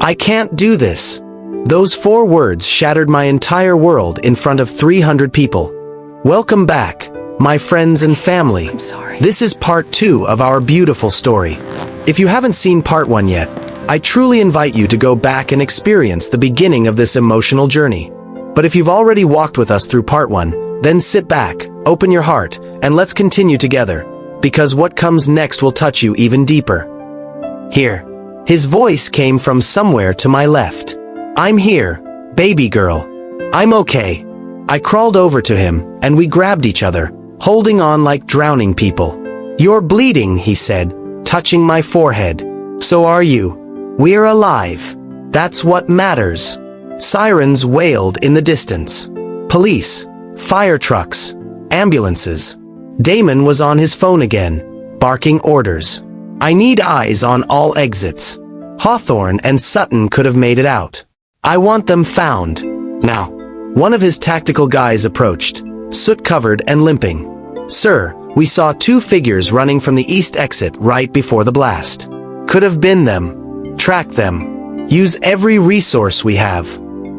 I can't do this. Those 4 words shattered my entire world in front of 300 people. Welcome back, my friends and family. I'm sorry. This is part 2 of our beautiful story. If you haven't seen part 1 yet, I truly invite you to go back and experience the beginning of this emotional journey. But if you've already walked with us through part 1, then sit back, open your heart, and let's continue together, because what comes next will touch you even deeper. Here. His voice came from somewhere to my left. I'm here, baby girl. I'm okay. I crawled over to him, and we grabbed each other, holding on like drowning people. You're bleeding, he said, touching my forehead. So are you. We're alive. That's what matters. Sirens wailed in the distance. Police, fire trucks, ambulances. Damon was on his phone again, barking orders. I need eyes on all exits. Hawthorne and Sutton could have made it out. I want them found. Now. One of his tactical guys approached, soot-covered and limping. Sir, we saw 2 figures running from the east exit right before the blast. Could have been them. Track them. Use every resource we have.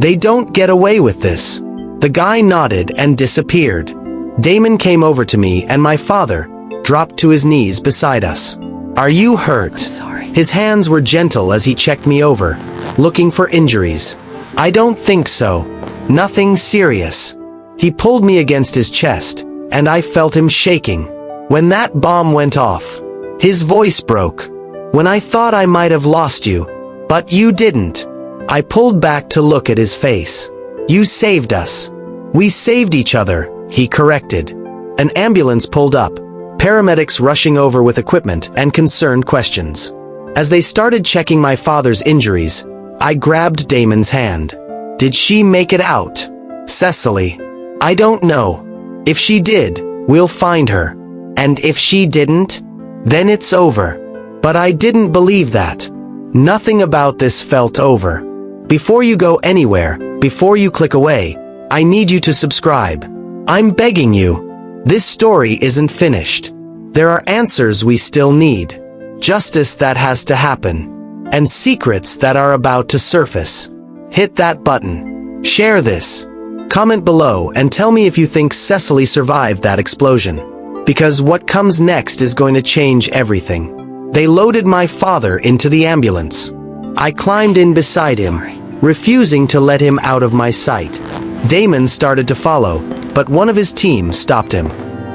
They don't get away with this. The guy nodded and disappeared. Damon came over to me and my father dropped to his knees beside us. Are you hurt? I'm sorry. His hands were gentle as he checked me over, looking for injuries. I don't think so. Nothing serious. He pulled me against his chest, and I felt him shaking. When that bomb went off, his voice broke. When I thought I might have lost you, but you didn't. I pulled back to look at his face. You saved us. We saved each other, he corrected. An ambulance pulled up, paramedics rushing over with equipment and concerned questions. As they started checking my father's injuries, I grabbed Damon's hand. Did she make it out? Cecily. I don't know. If she did, we'll find her. And if she didn't, then it's over. But I didn't believe that. Nothing about this felt over. Before you go anywhere, before you click away, I need you to subscribe. I'm begging you. This story isn't finished. There are answers we still need. Justice that has to happen. And secrets that are about to surface. Hit that button. Share this. Comment below and tell me if you think Cecily survived that explosion. Because what comes next is going to change everything. They loaded my father into the ambulance. I climbed in beside him, refusing to let him out of my sight. Damon started to follow, but one of his team stopped him.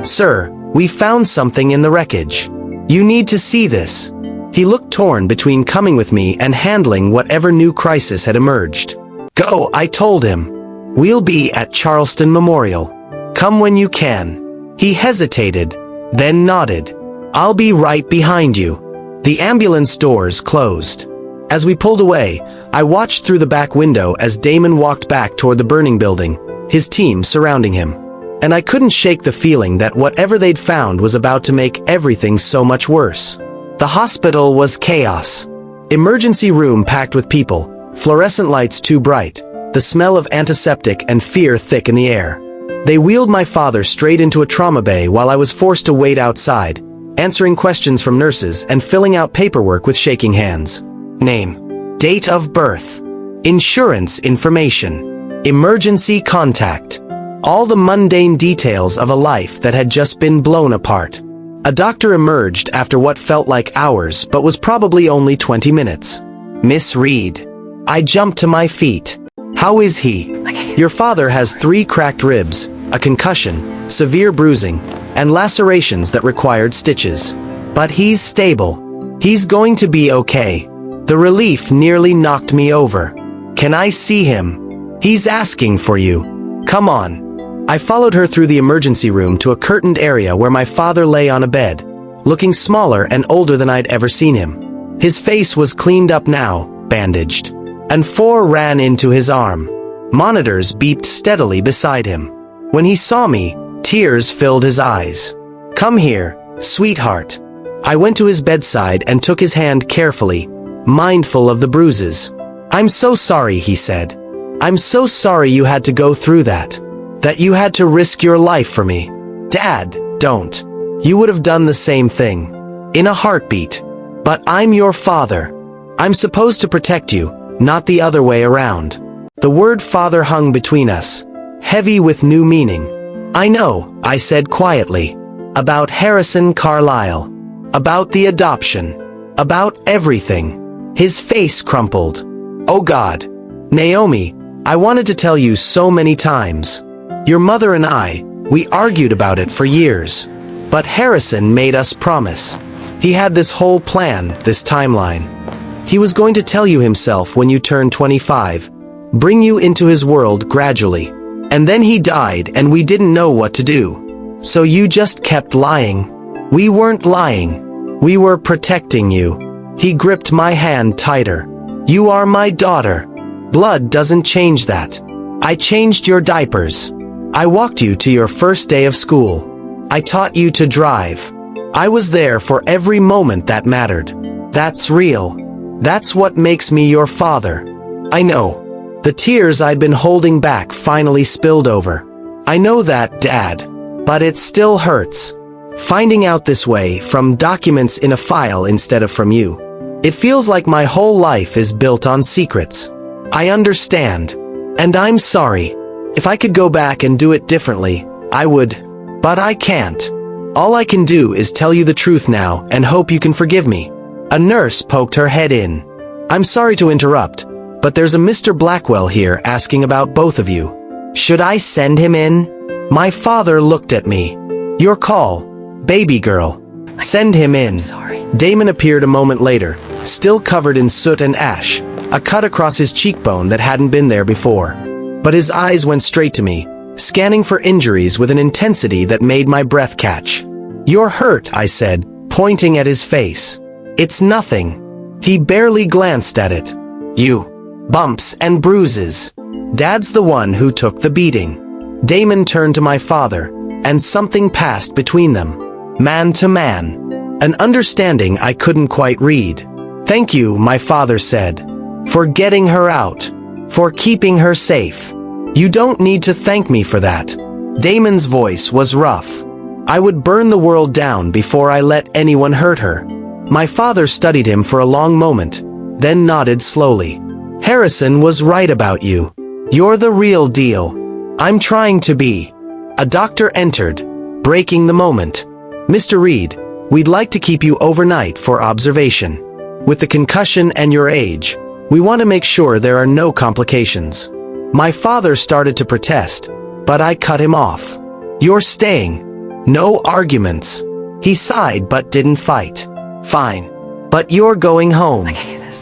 Sir, we found something in the wreckage. You need to see this. He looked torn between coming with me and handling whatever new crisis had emerged. Go, I told him. We'll be at Charleston Memorial. Come when you can. He hesitated, then nodded. I'll be right behind you. The ambulance doors closed. As we pulled away, I watched through the back window as Damon walked back toward the burning building, his team surrounding him. And I couldn't shake the feeling that whatever they'd found was about to make everything so much worse. The hospital was chaos. Emergency room packed with people, fluorescent lights too bright, the smell of antiseptic and fear thick in the air. They wheeled my father straight into a trauma bay while I was forced to wait outside, answering questions from nurses and filling out paperwork with shaking hands. Name, date of birth, insurance information, emergency contact. All the mundane details of a life that had just been blown apart. A doctor emerged after what felt like hours but was probably only 20 minutes. Miss Reed. I jumped to my feet. How is he? Your father has 3 cracked ribs, a concussion, severe bruising, and lacerations that required stitches. But he's stable. He's going to be okay. The relief nearly knocked me over. Can I see him? He's asking for you. Come on. I followed her through the emergency room to a curtained area where my father lay on a bed, looking smaller and older than I'd ever seen him. His face was cleaned up now, bandaged. And 4 ran into his arm. Monitors beeped steadily beside him. When he saw me, tears filled his eyes. Come here, sweetheart. I went to his bedside and took his hand carefully, mindful of the bruises. I'm so sorry, he said. I'm so sorry you had to go through that. That you had to risk your life for me. Dad, don't. You would have done the same thing. In a heartbeat. But I'm your father. I'm supposed to protect you, not the other way around. The word father hung between us, heavy with new meaning. I know, I said quietly. About Harrison Carlyle. About the adoption. About everything. His face crumpled. Oh God. Naomi, I wanted to tell you so many times. Your mother and I, we argued about it for years. But Harrison made us promise. He had this whole plan, this timeline. He was going to tell you himself when you turned 25, bring you into his world gradually. And then he died and we didn't know what to do. So you just kept lying. We weren't lying. We were protecting you. He gripped my hand tighter. You are my daughter. Blood doesn't change that. I changed your diapers. I walked you to your first day of school. I taught you to drive. I was there for every moment that mattered. That's real. That's what makes me your father. I know. The tears I'd been holding back finally spilled over. I know that, Dad. But it still hurts. Finding out this way, from documents in a file instead of from you. It feels like my whole life is built on secrets. I understand. And I'm sorry. If I could go back and do it differently, I would. But I can't. All I can do is tell you the truth now and hope you can forgive me. A nurse poked her head in. I'm sorry to interrupt, but there's a Mr. Blackwell here asking about both of you. Should I send him in? My father looked at me. Your call, baby girl. Send him in. I'm sorry. Damon appeared a moment later, still covered in soot and ash, a cut across his cheekbone that hadn't been there before. But his eyes went straight to me, scanning for injuries with an intensity that made my breath catch. You're hurt, I said, pointing at his face. It's nothing. He barely glanced at it. You. Bumps and bruises. Dad's the one who took the beating. Damon turned to my father, and something passed between them. Man to man. An understanding I couldn't quite read. Thank you, my father said. For getting her out. For keeping her safe. You don't need to thank me for that. Damon's voice was rough. I would burn the world down before I let anyone hurt her. My father studied him for a long moment, then nodded slowly. Harrison was right about you. You're the real deal. I'm trying to be. A doctor entered, breaking the moment. Mr. Reed, we'd like to keep you overnight for observation. With the concussion and your age, we want to make sure there are no complications. My father started to protest, but I cut him off. You're staying. No arguments. He sighed but didn't fight. Fine. But you're going home.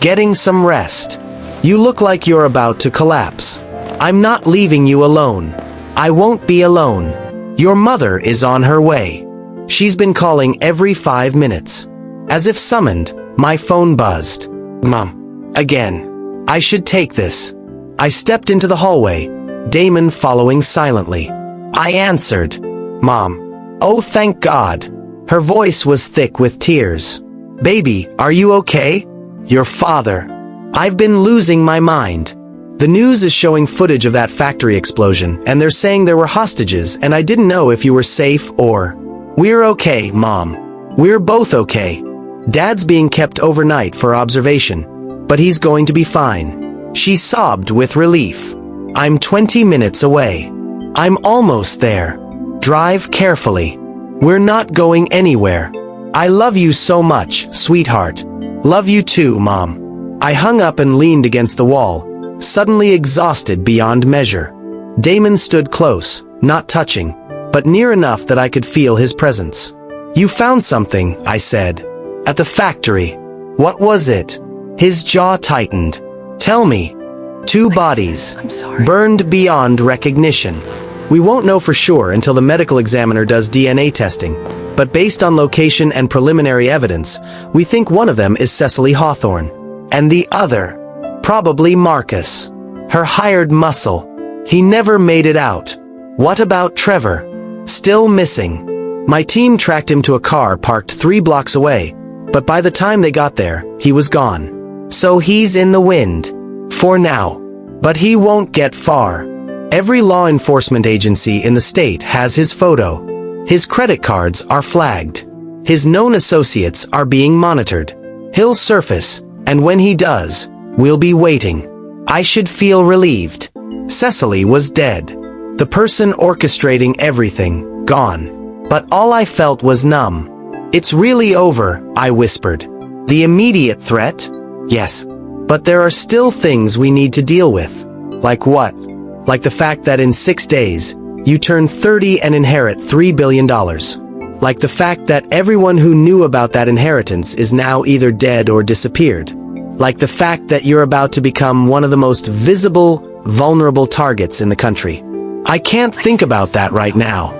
Getting some rest. You look like you're about to collapse. I'm not leaving you alone. I won't be alone. Your mother is on her way. She's been calling every 5 minutes. As if summoned, my phone buzzed. Mom. Again. I should take this. I stepped into the hallway, Damon following silently. I answered. Mom. Oh, thank God. Her voice was thick with tears. Baby, are you okay? Your father. I've been losing my mind. The news is showing footage of that factory explosion, and they're saying there were hostages, and I didn't know if you were safe or... We're okay, Mom. We're both okay. Dad's being kept overnight for observation, but he's going to be fine. She sobbed with relief. I'm 20 minutes away. I'm almost there. Drive carefully. We're not going anywhere. I love you so much, sweetheart. Love you too, Mom. I hung up and leaned against the wall, suddenly exhausted beyond measure. Damon stood close, not touching, but near enough that I could feel his presence. You found something, I said. At the factory. What was it? His jaw tightened. Tell me. 2 bodies. I'm sorry. Burned beyond recognition. We won't know for sure until the medical examiner does DNA testing, but based on location and preliminary evidence, we think one of them is Cecily Hawthorne. And the other, probably Marcus. Her hired muscle. He never made it out. What about Trevor? Still missing. My team tracked him to a car parked 3 blocks away, but by the time they got there, he was gone. So he's in the wind. For now. But he won't get far. Every law enforcement agency in the state has his photo. His credit cards are flagged. His known associates are being monitored. He'll surface, and when he does, We'll be waiting. I should feel relieved. Cecily was dead. The person orchestrating everything, gone. But all I felt was numb. It's really over, I whispered. The immediate threat? Yes. But there are still things we need to deal with. Like what? Like the fact that in 6 days, you turn 30 and inherit $3 billion. Like the fact that everyone who knew about that inheritance is now either dead or disappeared. Like the fact that you're about to become one of the most visible, vulnerable targets in the country. I can't think about that right now.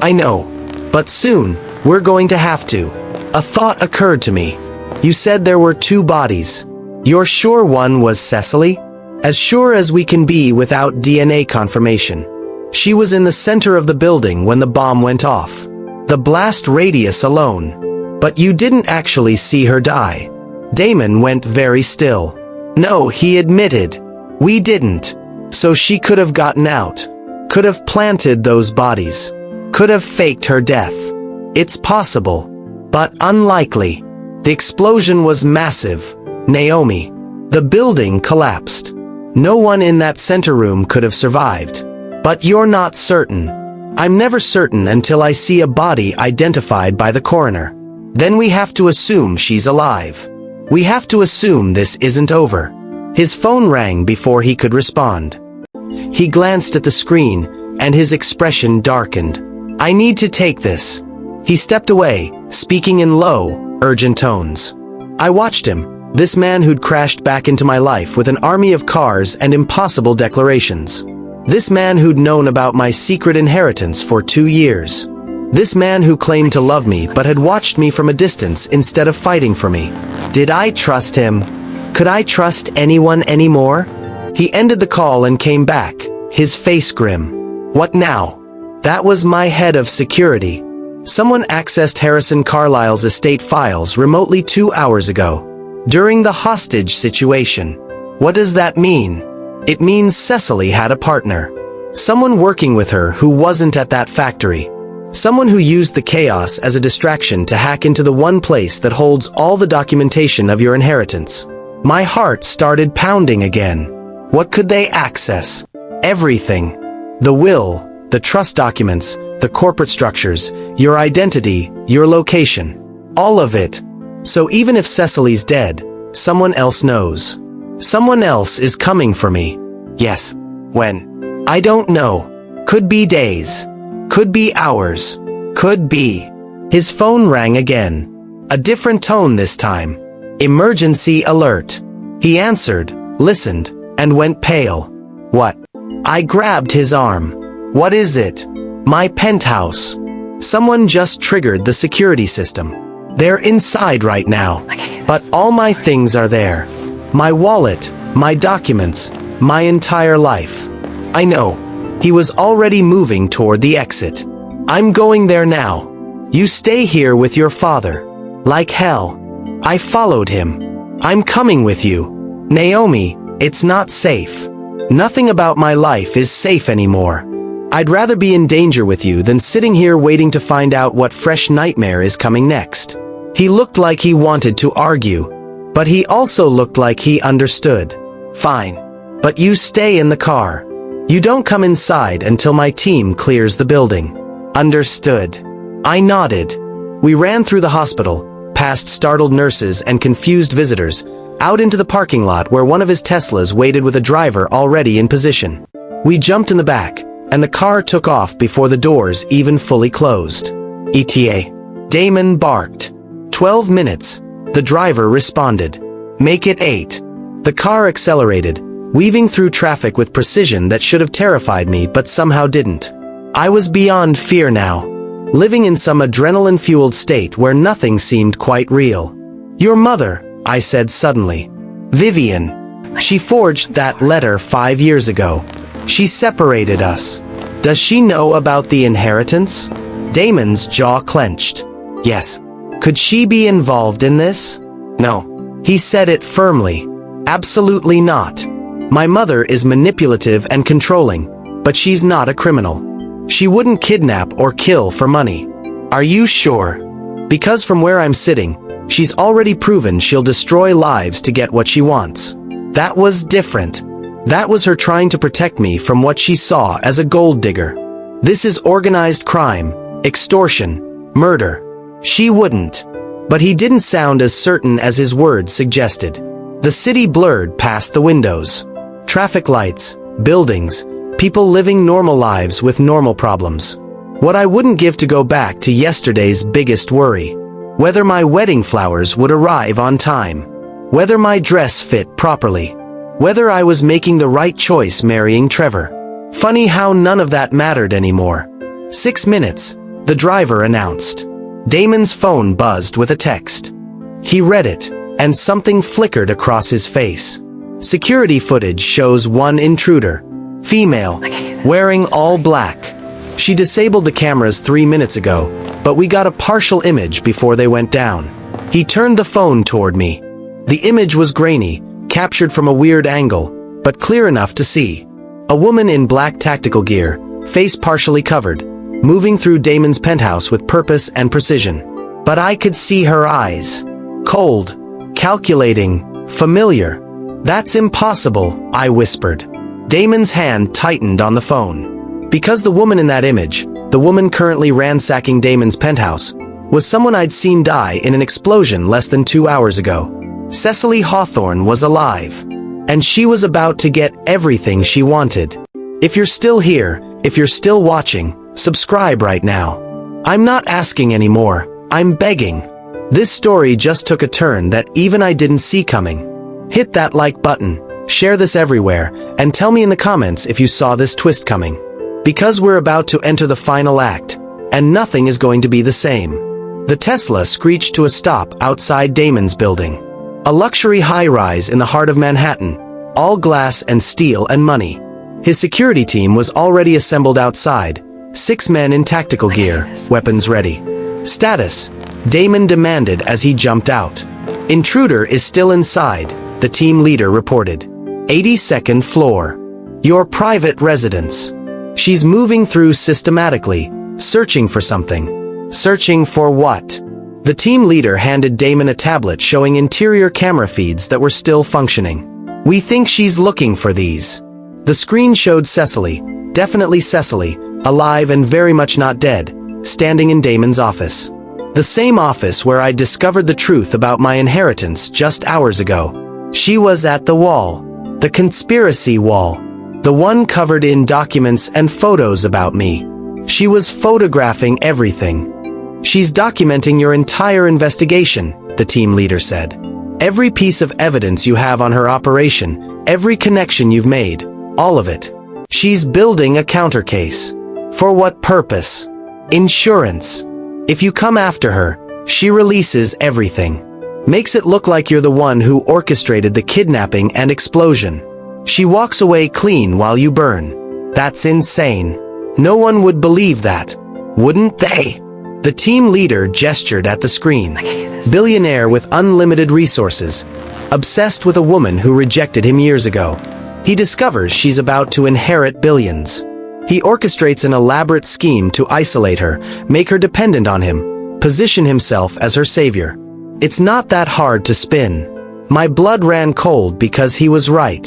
I know. But soon, we're going to have to. A thought occurred to me. You said there were 2 bodies. You're sure one was Cecily? As sure as we can be without DNA confirmation. She was in the center of the building when the bomb went off. The blast radius alone. But you didn't actually see her die. Damon went very still. No, he admitted. We didn't. So she could have gotten out. Could have planted those bodies. Could have faked her death. It's possible. But unlikely. The explosion was massive. Naomi. The building collapsed. No one in that center room could have survived. But you're not certain. I'm never certain until I see a body identified by the coroner. Then we have to assume she's alive. We have to assume this isn't over. His phone rang before he could respond. He glanced at the screen, and his expression darkened. I need to take this. He stepped away, speaking in low, urgent tones. I watched him, this man who'd crashed back into my life with an army of cars and impossible declarations. This man who'd known about my secret inheritance for 2 years. This man who claimed to love me but had watched me from a distance instead of fighting for me. Did I trust him? Could I trust anyone anymore? He ended the call and came back, his face grim. What now? That was my head of security. Someone accessed Harrison Carlyle's estate files remotely 2 hours ago. During the hostage situation. What does that mean? It means Cecily had a partner. Someone working with her who wasn't at that factory. Someone who used the chaos as a distraction to hack into the one place that holds all the documentation of your inheritance. My heart started pounding again. What could they access? Everything. The will, the trust documents, the corporate structures, your identity, your location. All of it. So even if Cecily's dead, someone else knows. Someone else is coming for me. Yes. When? I don't know. Could be days. Could be hours. Could be. His phone rang again. A different tone this time. Emergency alert. He answered, listened, and went pale. What? I grabbed his arm. What is it? My penthouse. Someone just triggered the security system. They're inside right now. But all my things are there. My wallet, my documents, my entire life. I know. He was already moving toward the exit. I'm going there now. You stay here with your father. Like hell. I followed him. I'm coming with you. Naomi, it's not safe. Nothing about my life is safe anymore. I'd rather be in danger with you than sitting here waiting to find out what fresh nightmare is coming next. He looked like he wanted to argue. But he also looked like he understood. Fine. But you stay in the car. You don't come inside until my team clears the building. Understood. I nodded. We ran through the hospital, past startled nurses and confused visitors, out into the parking lot where one of his Teslas waited with a driver already in position. We jumped in the back, and the car took off before the doors even fully closed. ETA. Damon barked. 12 minutes. The driver responded. Make it 8. The car accelerated, weaving through traffic with precision that should have terrified me but somehow didn't. I was beyond fear now, living in some adrenaline-fueled state where nothing seemed quite real. Your mother, I said suddenly. Vivian. She forged that letter 5 years ago. She separated us. Does she know about the inheritance? Damon's jaw clenched. Yes. Could she be involved in this? No. He said it firmly. Absolutely not. My mother is manipulative and controlling, but she's not a criminal. She wouldn't kidnap or kill for money. Are you sure? Because from where I'm sitting, she's already proven she'll destroy lives to get what she wants. That was different. That was her trying to protect me from what she saw as a gold digger. This is organized crime, extortion, murder. She wouldn't. But he didn't sound as certain as his words suggested. The city blurred past the windows. Traffic lights, buildings, people living normal lives with normal problems. What I wouldn't give to go back to yesterday's biggest worry. Whether my wedding flowers would arrive on time. Whether my dress fit properly. Whether I was making the right choice marrying Trevor. Funny how none of that mattered anymore. 6 minutes, the driver announced. Damon's phone buzzed with a text. He read it, and something flickered across his face. Security footage shows one intruder. Female, wearing all black. She disabled the cameras 3 minutes ago, but we got a partial image before they went down. He turned the phone toward me. The image was grainy, captured from a weird angle, but clear enough to see. A woman in black tactical gear, face partially covered, moving through Damon's penthouse with purpose and precision. But I could see her eyes. Cold, calculating, familiar. That's impossible, I whispered. Damon's hand tightened on the phone. Because the woman in that image, the woman currently ransacking Damon's penthouse, was someone I'd seen die in an explosion less than 2 hours ago. Cecily Hawthorne was alive. And she was about to get everything she wanted. If you're still here, if you're still watching, subscribe right now. I'm not asking anymore, I'm begging. This story just took a turn that even I didn't see coming. Hit that like button, share this everywhere, and tell me in the comments if you saw this twist coming. Because we're about to enter the final act, and nothing is going to be the same. The Tesla screeched to a stop outside Damon's building. A luxury high-rise in the heart of Manhattan, all glass and steel and money. His security team was already assembled outside, 6 men in tactical gear, weapons ready. Status, Damon demanded as he jumped out. Intruder is still inside, the team leader reported. 82nd floor. Your private residence. She's moving through systematically, searching for something. Searching for what? The team leader handed Damon a tablet showing interior camera feeds that were still functioning. We think she's looking for these. The screen showed Cecily, definitely Cecily, alive and very much not dead, standing in Damon's office. The same office where I discovered the truth about my inheritance just hours ago. She was at the wall. The conspiracy wall. The one covered in documents and photos about me. She was photographing everything. She's documenting your entire investigation, the team leader said. Every piece of evidence you have on her operation, every connection you've made, all of it. She's building a counter case. For what purpose? Insurance. If you come after her, she releases everything. Makes it look like you're the one who orchestrated the kidnapping and explosion. She walks away clean while you burn. That's insane. No one would believe that. Wouldn't they? The team leader gestured at the screen. Billionaire with unlimited resources. Obsessed with a woman who rejected him years ago. He discovers she's about to inherit billions. He orchestrates an elaborate scheme to isolate her, make her dependent on him, position himself as her savior. It's not that hard to spin. My blood ran cold because he was right.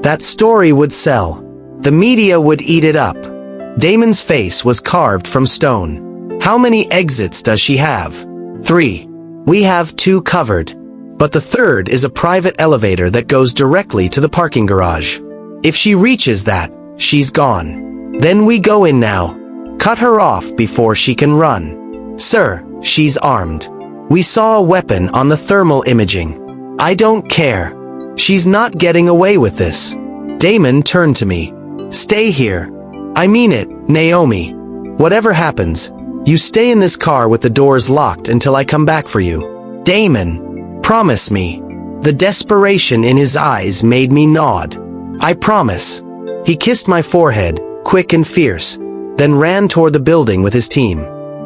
That story would sell. The media would eat it up. Damon's face was carved from stone. How many exits does she have? 3. We have 2 covered. But the third is a private elevator that goes directly to the parking garage. If she reaches that, she's gone. Then we go in now. Cut her off before she can run. Sir, she's armed. We saw a weapon on the thermal imaging. I don't care. She's not getting away with this. Damon turned to me. Stay here. I mean it, Naomi. Whatever happens, you stay in this car with the doors locked until I come back for you. Damon, promise me. The desperation in his eyes made me nod. I promise. He kissed my forehead, quick and fierce, then ran toward the building with his team.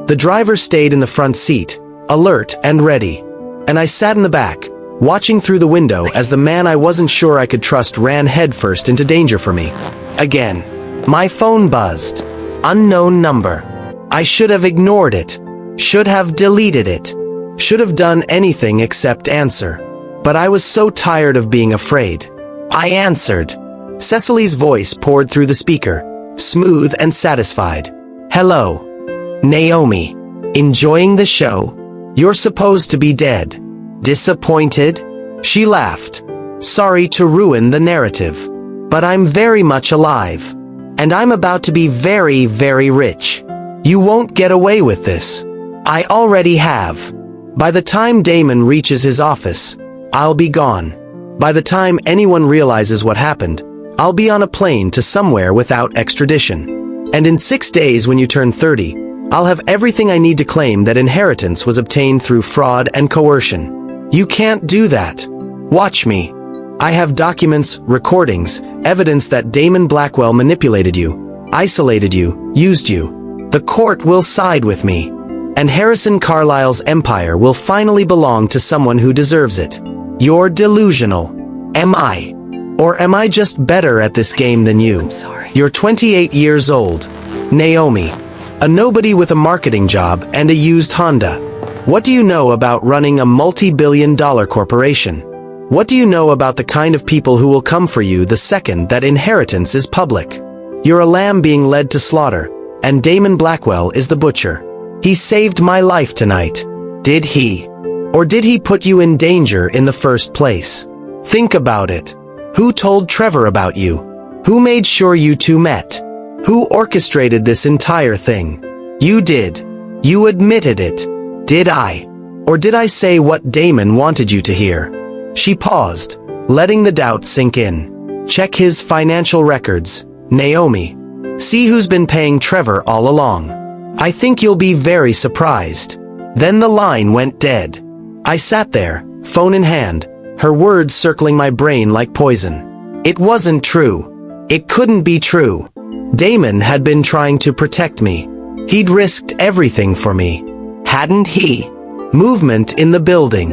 The driver stayed in the front seat, alert and ready. And I sat in the back, watching through the window as the man I wasn't sure I could trust ran headfirst into danger for me. Again. My phone buzzed. Unknown number. I should have ignored it. Should have deleted it. Should have done anything except answer. But I was so tired of being afraid. I answered. Cecily's voice poured through the speaker, smooth and satisfied. Hello. Naomi. Enjoying the show? You're supposed to be dead. Disappointed? She laughed. Sorry to ruin the narrative. But I'm very much alive. And I'm about to be very, very rich. You won't get away with this. I already have. By the time Damon reaches his office, I'll be gone. By the time anyone realizes what happened, I'll be on a plane to somewhere without extradition. And in 6 days when you turn 30, I'll have everything I need to claim that inheritance was obtained through fraud and coercion. You can't do that. Watch me. I have documents, recordings, evidence that Damon Blackwell manipulated you, isolated you, used you. The court will side with me. And Harrison Carlyle's empire will finally belong to someone who deserves it. You're delusional. Am I? Or am I just better at this game than you? I'm sorry. You're 28 years old. Naomi. A nobody with a marketing job and a used Honda. What do you know about running a multi-billion-dollar corporation? What do you know about the kind of people who will come for you the second that inheritance is public? You're a lamb being led to slaughter, and Damon Blackwell is the butcher. He saved my life tonight. Did he? Or did he put you in danger in the first place? Think about it. Who told Trevor about you? Who made sure you two met? Who orchestrated this entire thing? You did. You admitted it. Did I? Or did I say what Damon wanted you to hear? She paused, letting the doubt sink in. Check his financial records, Naomi. See who's been paying Trevor all along. I think you'll be very surprised. Then the line went dead. I sat there, phone in hand, her words circling my brain like poison. It wasn't true. It couldn't be true. Damon had been trying to protect me. He'd risked everything for me. Hadn't he? Movement in the building.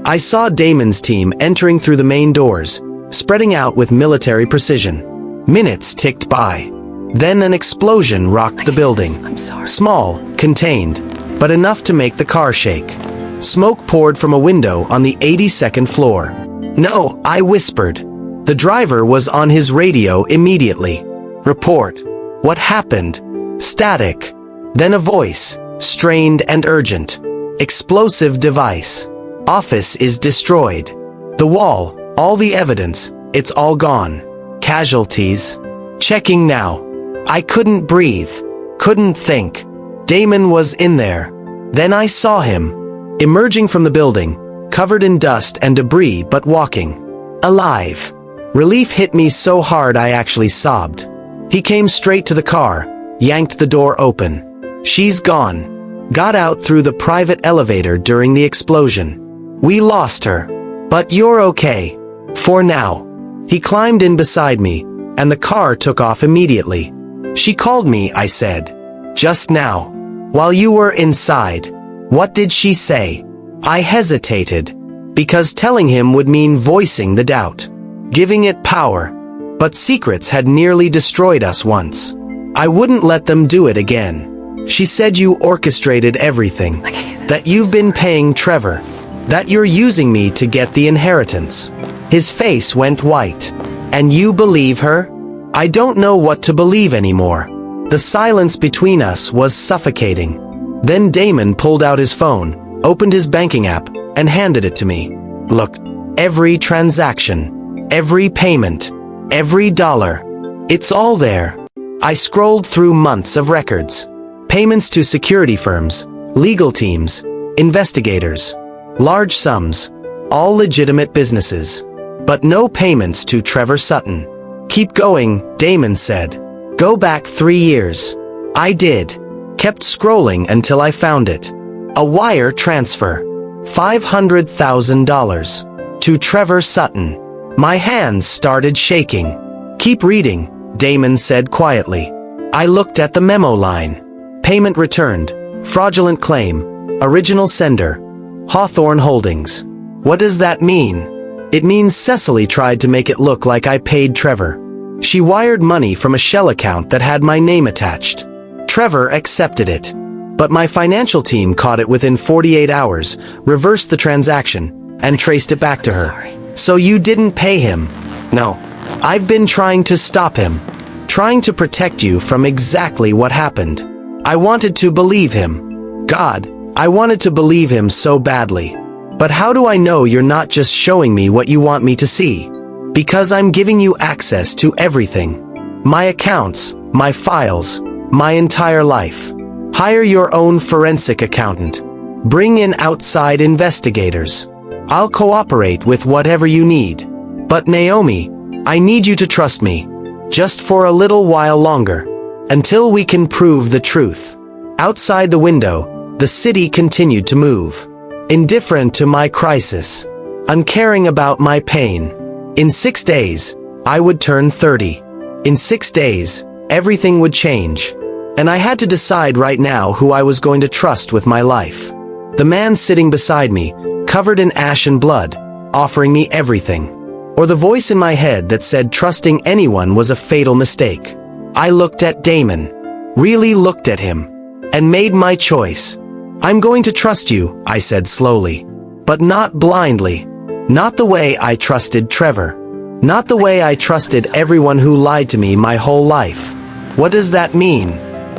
I saw Damon's team entering through the main doors, spreading out with military precision. Minutes ticked by. Then an explosion rocked the building. I'm sorry. Small, contained, but enough to make the car shake. Smoke poured from a window on the 82nd floor. No, I whispered. The driver was on his radio immediately. Report. What happened? Static. Then a voice, strained and urgent. Explosive device. Office is destroyed. The wall, all the evidence, it's all gone. Casualties. Checking now. I couldn't breathe. Couldn't think. Damon was in there. Then I saw him. Emerging from the building, covered in dust and debris but walking. Alive. Relief hit me so hard I actually sobbed. He came straight to the car, yanked the door open. She's gone. Got out through the private elevator during the explosion. We lost her. But you're okay. For now. He climbed in beside me, and the car took off immediately. She called me, I said. Just now. While you were inside. What did she say? I hesitated. Because telling him would mean voicing the doubt. Giving it power. But secrets had nearly destroyed us once. I wouldn't let them do it again. She said you orchestrated everything. That you've been paying Trevor. That you're using me to get the inheritance. His face went white. And you believe her? I don't know what to believe anymore. The silence between us was suffocating. Then Damon pulled out his phone, opened his banking app, and handed it to me. Look, every transaction, every payment, every dollar. It's all there. I scrolled through months of records. Payments to security firms, legal teams, investigators. Large sums, all legitimate businesses. But no payments to Trevor Sutton. Keep going, Damon said. Go back 3 years. I did. Kept scrolling until I found it. A wire transfer. $500,000. To Trevor Sutton. My hands started shaking. Keep reading, Damon said quietly. I looked at the memo line. Payment returned. Fraudulent claim. Original sender. Hawthorne Holdings. What does that mean? It means Cecily tried to make it look like I paid Trevor. She wired money from a shell account that had my name attached. Trevor accepted it. But my financial team caught it within 48 hours, reversed the transaction, and traced it back to her. So you didn't pay him? No. I've been trying to stop him. Trying to protect you from exactly what happened. I wanted to believe him. God, I wanted to believe him so badly. But how do I know you're not just showing me what you want me to see? Because I'm giving you access to everything. My accounts, my files, my entire life. Hire your own forensic accountant. Bring in outside investigators. I'll cooperate with whatever you need. But Naomi, I need you to trust me. Just for a little while longer. Until we can prove the truth. Outside the window, the city continued to move. Indifferent to my crisis. Uncaring about my pain. In 6 days, I would turn 30. In 6 days, everything would change. And I had to decide right now who I was going to trust with my life. The man sitting beside me, covered in ash and blood, offering me everything. Or the voice in my head that said trusting anyone was a fatal mistake. I looked at Damon. Really looked at him. And made my choice. I'm going to trust you, I said slowly. But not blindly. Not the way I trusted Trevor. Not the way I trusted everyone who lied to me my whole life. What does that mean?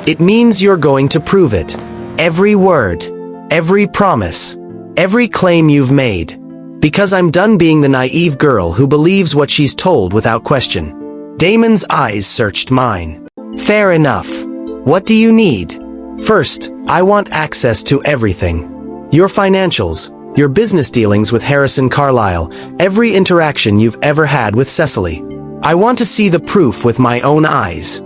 It means you're going to prove it. Every word. Every promise. Every claim you've made. Because I'm done being the naive girl who believes what she's told without question. Damon's eyes searched mine. Fair enough. What do you need? First, I want access to everything. Your financials, your business dealings with Heiress and Carlisle, every interaction you've ever had with Cecily. I want to see the proof with my own eyes.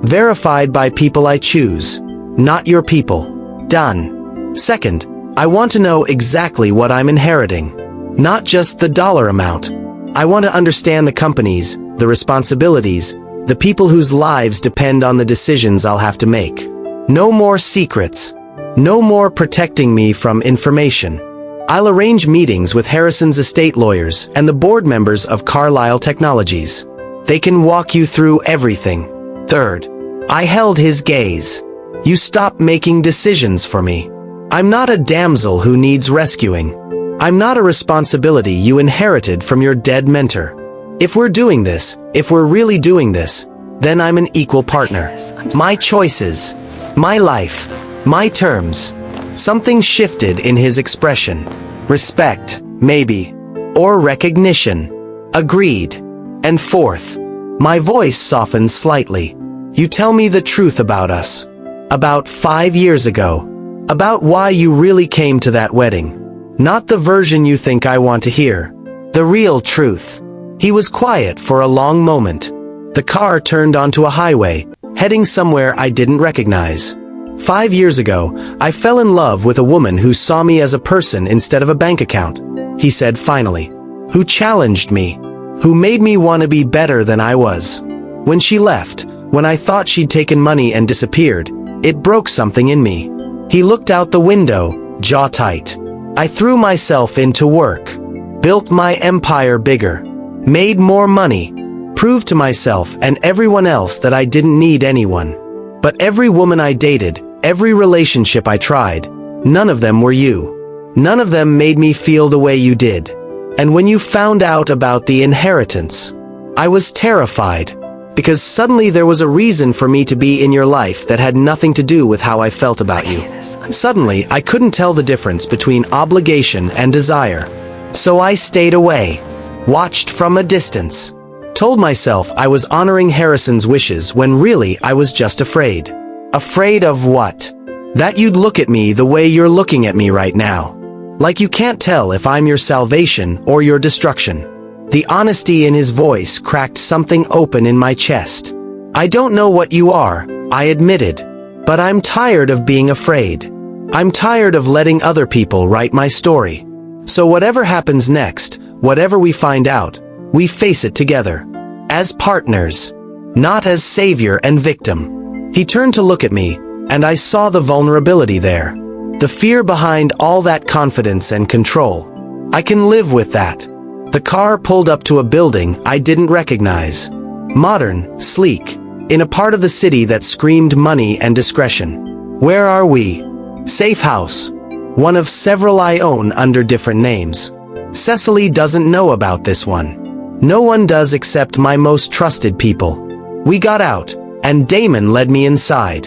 Verified by people I choose, not your people. Done. Second, I want to know exactly what I'm inheriting. Not just the dollar amount. I want to understand the companies, the responsibilities, the people whose lives depend on the decisions I'll have to make. No more secrets. No more protecting me from information. I'll arrange meetings with Harrison's estate lawyers and the board members of Carlisle Technologies. They can walk you through everything. Third, I held his gaze. You stop making decisions for me. I'm not a damsel who needs rescuing. I'm not a responsibility you inherited from your dead mentor. If we're doing this, if we're really doing this, then I'm an equal partner. My choices. My life. My terms. Something shifted in his expression. Respect, maybe. Or recognition. Agreed. And fourth, my voice softened slightly. You tell me the truth about us. About 5 years ago. About why you really came to that wedding. Not the version you think I want to hear. The real truth. He was quiet for a long moment. The car turned onto a highway, heading somewhere I didn't recognize. 5 years ago, I fell in love with a woman who saw me as a person instead of a bank account, he said finally. Who challenged me. Who made me want to be better than I was. When she left, when I thought she'd taken money and disappeared, it broke something in me. He looked out the window, jaw tight. I threw myself into work. Built my empire bigger. Made more money. Proved to myself and everyone else that I didn't need anyone. But every woman I dated, every relationship I tried, none of them were you. None of them made me feel the way you did. And when you found out about the inheritance, I was terrified. Because suddenly there was a reason for me to be in your life that had nothing to do with how I felt about you. Suddenly, I couldn't tell the difference between obligation and desire. So I stayed away. Watched from a distance. Told myself I was honoring Harrison's wishes when really I was just afraid. Afraid of what? That you'd look at me the way you're looking at me right now. Like you can't tell if I'm your salvation or your destruction. The honesty in his voice cracked something open in my chest. I don't know what you are, I admitted. But I'm tired of being afraid. I'm tired of letting other people write my story. So whatever happens next, whatever we find out, we face it together. As partners. Not as savior and victim. He turned to look at me, and I saw the vulnerability there. The fear behind all that confidence and control. I can live with that. The car pulled up to a building I didn't recognize. Modern, sleek, in a part of the city that screamed money and discretion. Where are we? Safe house. One of several I own under different names. Cecily doesn't know about this one. No one does except my most trusted people. We got out, and Damon led me inside.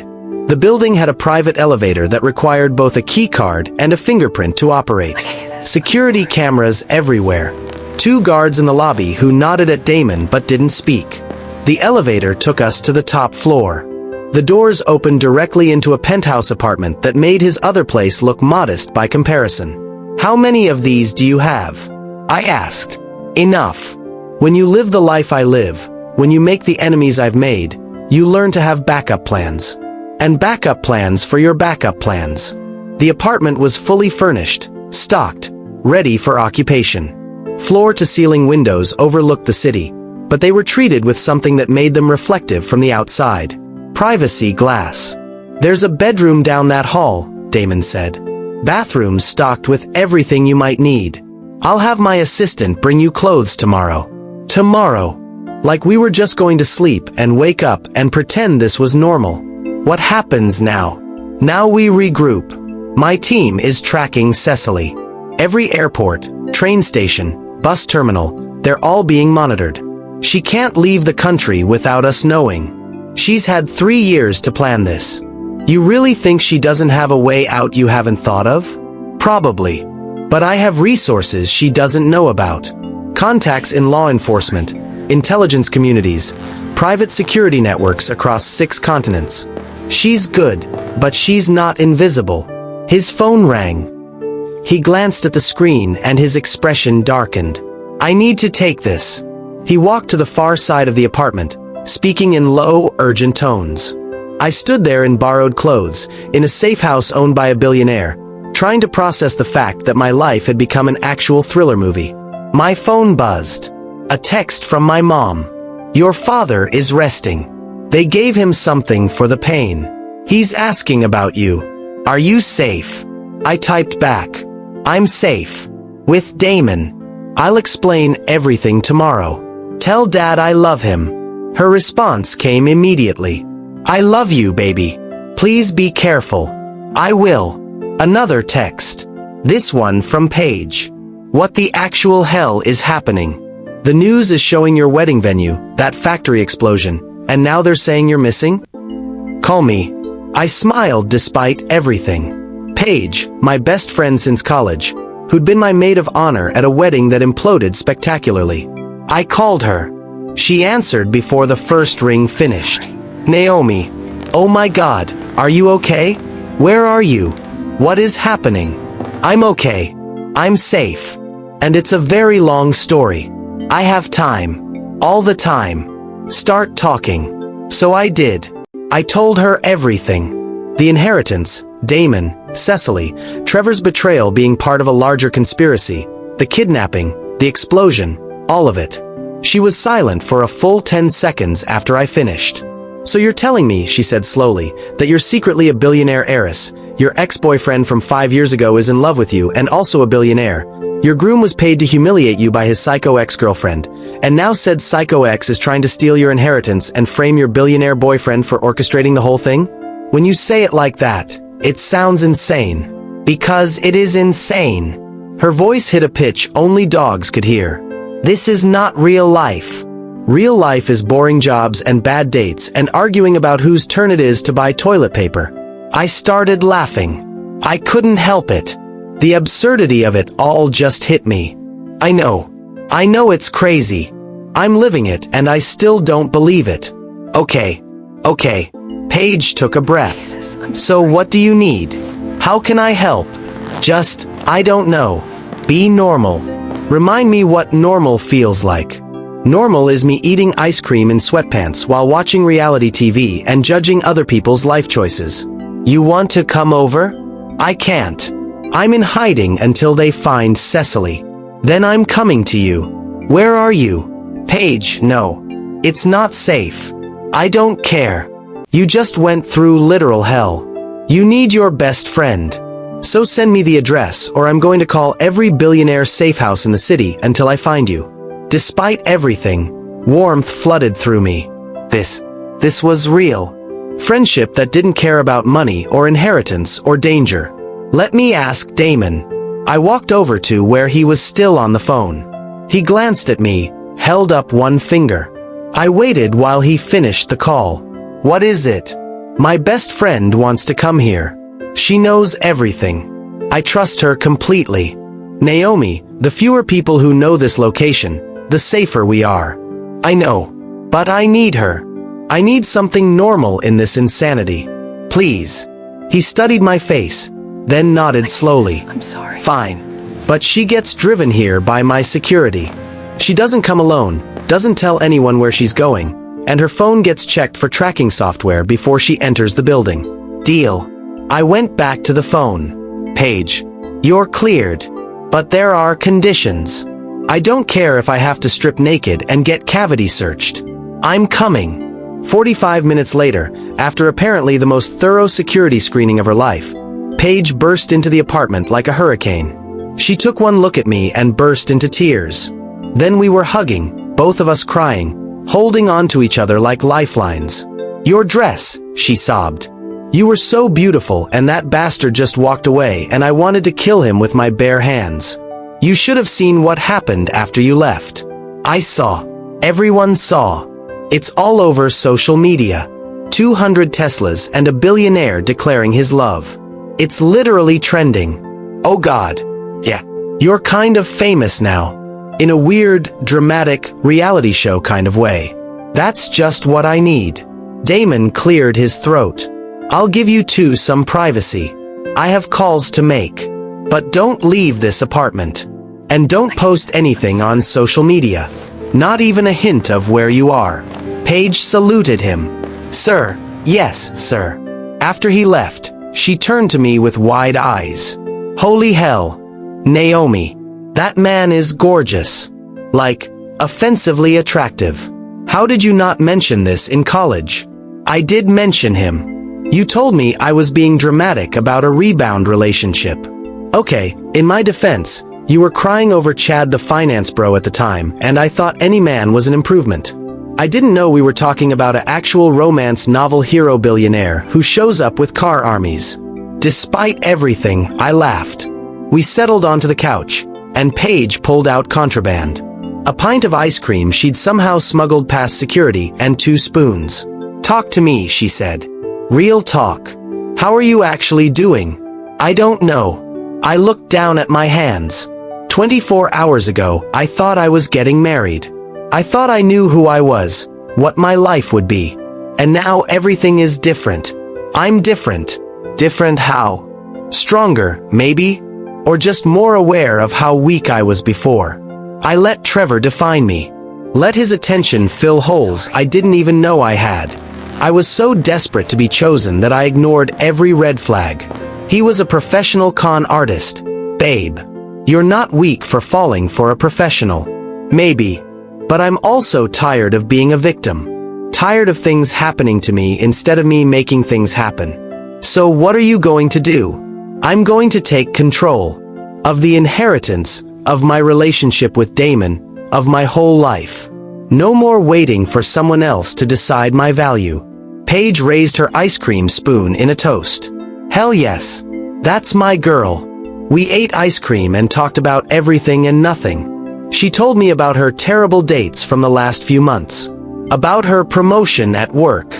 The building had a private elevator that required both a key card and a fingerprint to operate. Security cameras everywhere. 2 guards in the lobby who nodded at Damon but didn't speak. The elevator took us to the top floor. The doors opened directly into a penthouse apartment that made his other place look modest by comparison. How many of these do you have? I asked. Enough. When you live the life I live, when you make the enemies I've made, you learn to have backup plans. And backup plans for your backup plans. The apartment was fully furnished, stocked, ready for occupation. Floor-to-ceiling windows overlooked the city, but they were treated with something that made them reflective from the outside. Privacy glass. There's a bedroom down that hall, Damon said. Bathrooms stocked with everything you might need. I'll have my assistant bring you clothes tomorrow. Tomorrow. Like we were just going to sleep and wake up and pretend this was normal. What happens now? Now we regroup. My team is tracking Cecily. Every airport, train station, bus terminal, they're all being monitored. She can't leave the country without us knowing. She's had 3 years to plan this. You really think she doesn't have a way out you haven't thought of? Probably. But I have resources she doesn't know about. Contacts in law enforcement, intelligence communities, private security networks across 6 continents. She's good, but she's not invisible. His phone rang. He glanced at the screen and his expression darkened. I need to take this. He walked to the far side of the apartment, speaking in low, urgent tones. I stood there in borrowed clothes, in a safe house owned by a billionaire, trying to process the fact that my life had become an actual thriller movie. My phone buzzed. A text from my mom. Your father is resting. They gave him something for the pain. He's asking about you. Are you safe? I typed back. I'm safe. With Damon. I'll explain everything tomorrow. Tell Dad I love him. Her response came immediately. I love you, baby. Please be careful. I will. Another text. This one from Paige. What the actual hell is happening? The news is showing your wedding venue, that factory explosion, and now they're saying you're missing? Call me. I smiled despite everything. Paige, my best friend since college, who'd been my maid of honor at a wedding that imploded spectacularly. I called her. She answered before the first ring finished. Naomi. Oh my God, are you okay? Where are you? What is happening? I'm okay. I'm safe. And it's a very long story. I have time. All the time. Start talking. So I did. I told her everything. The inheritance, Damon, Cecily, Trevor's betrayal being part of a larger conspiracy, the kidnapping, the explosion, all of it. She was silent for a full 10 seconds after I finished. So you're telling me, she said slowly, that you're secretly a billionaire heiress. Your ex-boyfriend from 5 years ago is in love with you and also a billionaire. Your groom was paid to humiliate you by his psycho ex-girlfriend, and now said psycho ex is trying to steal your inheritance and frame your billionaire boyfriend for orchestrating the whole thing? When you say it like that, it sounds insane. Because it is insane. Her voice hit a pitch only dogs could hear. This is not real life. Real life is boring jobs and bad dates and arguing about whose turn it is to buy toilet paper. I started laughing. I couldn't help it. The absurdity of it all just hit me. I know it's crazy. I'm living it and I still don't believe it. Okay. Paige took a breath. So what do you need? How can I help? Just, I don't know. Be normal. Remind me what normal feels like. Normal is me eating ice cream in sweatpants while watching reality TV and judging other people's life choices. You want to come over? I can't. I'm in hiding until they find Cecily. Then I'm coming to you. Where are you? Paige, no. It's not safe. I don't care. You just went through literal hell. You need your best friend. So send me the address or I'm going to call every billionaire safe house in the city until I find you. Despite everything, warmth flooded through me. This was real. Friendship that didn't care about money or inheritance or danger. Let me ask Damon. I walked over to where he was still on the phone. He glanced at me, held up one finger. I waited while he finished the call. What is it? My best friend wants to come here. She knows everything. I trust her completely. Naomi, the fewer people who know this location, the safer we are. I know. But I need her. I need something normal in this insanity. Please. He studied my face, then nodded slowly. I'm sorry. Fine. But she gets driven here by my security. She doesn't come alone, doesn't tell anyone where she's going, and her phone gets checked for tracking software before she enters the building. Deal. I went back to the phone. Paige, you're cleared. But there are conditions. I don't care if I have to strip naked and get cavity searched. I'm coming. 45 minutes later, after apparently the most thorough security screening of her life, Paige burst into the apartment like a hurricane. She took one look at me and burst into tears. Then we were hugging, both of us crying, holding on to each other like lifelines. Your dress, she sobbed. You were so beautiful, and that bastard just walked away, and I wanted to kill him with my bare hands. You should have seen what happened after you left. I saw. Everyone saw. It's all over social media. 200 Teslas and a billionaire declaring his love. It's literally trending. Oh God. Yeah. You're kind of famous now. In a weird, dramatic, reality show kind of way. That's just what I need. Damon cleared his throat. I'll give you two some privacy. I have calls to make. But don't leave this apartment. And don't post anything on social media. Not even a hint of where you are. Paige saluted him. Sir, yes, sir. After he left, she turned to me with wide eyes. Holy hell. Naomi. That man is gorgeous. Like, offensively attractive. How did you not mention this in college? I did mention him. You told me I was being dramatic about a rebound relationship. Okay, in my defense, you were crying over Chad the finance bro at the time, and I thought any man was an improvement. I didn't know we were talking about an actual romance novel hero billionaire who shows up with car armies. Despite everything, I laughed. We settled onto the couch, and Paige pulled out contraband. A pint of ice cream she'd somehow smuggled past security and 2 spoons. Talk to me, she said. Real talk. How are you actually doing? I don't know. I looked down at my hands. 24 hours ago, I thought I was getting married. I thought I knew who I was, what my life would be. And now everything is different. I'm different. Different how? Stronger, maybe? Or just more aware of how weak I was before. I let Trevor define me. Let his attention fill holes I didn't even know I had. I was so desperate to be chosen that I ignored every red flag. He was a professional con artist. Babe, you're not weak for falling for a professional. Maybe. But I'm also tired of being a victim. Tired of things happening to me instead of me making things happen. So what are you going to do? I'm going to take control of the inheritance of my relationship with Damon, of my whole life. No more waiting for someone else to decide my value. Paige raised her ice cream spoon in a toast. Hell yes. That's my girl. We ate ice cream and talked about everything and nothing. She told me about her terrible dates from the last few months. About her promotion at work.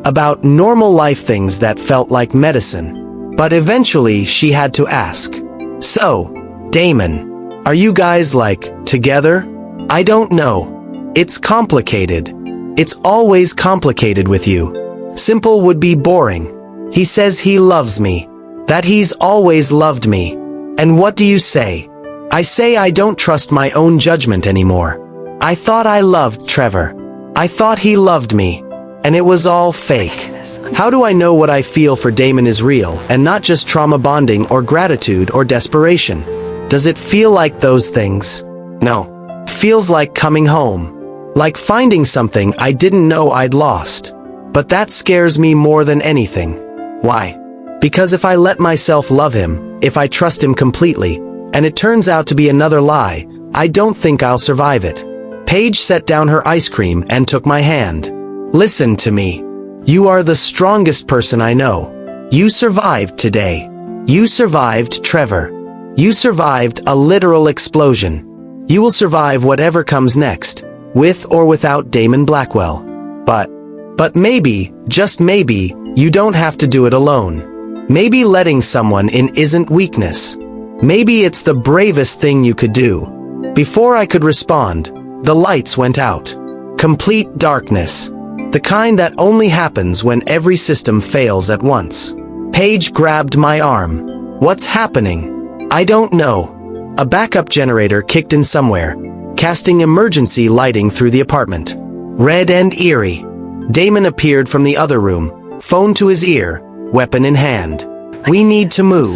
About normal life things that felt like medicine. But eventually she had to ask. So, Damon, are you guys like, together? I don't know. It's complicated. It's always complicated with you. Simple would be boring. He says he loves me. That he's always loved me. And what do you say? I say I don't trust my own judgment anymore. I thought I loved Trevor. I thought he loved me. And it was all fake. How do I know what I feel for Damon is real and not just trauma bonding or gratitude or desperation? Does it feel like those things? No. Feels like coming home. Like finding something I didn't know I'd lost. But that scares me more than anything. Why? Because if I let myself love him, if I trust him completely, and it turns out to be another lie, I don't think I'll survive it. Paige set down her ice cream and took my hand. Listen to me. You are the strongest person I know. You survived today. You survived Trevor. You survived a literal explosion. You will survive whatever comes next, with or without Damon Blackwell. But maybe, just maybe, you don't have to do it alone. Maybe letting someone in isn't weakness. Maybe it's the bravest thing you could do. Before I could respond, the lights went out. Complete darkness. The kind that only happens when every system fails at once. Paige grabbed my arm. What's happening? I don't know. A backup generator kicked in somewhere, casting emergency lighting through the apartment. Red and eerie. Damon appeared from the other room, phone to his ear, weapon in hand. We need to move.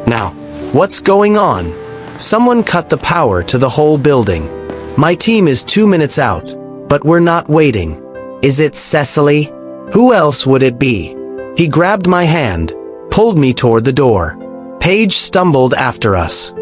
Now, what's going on? Someone cut the power to the whole building. My team is 2 minutes out, but we're not waiting. Is it Cecily? Who else would it be? He grabbed my hand, pulled me toward the door. Paige stumbled after us.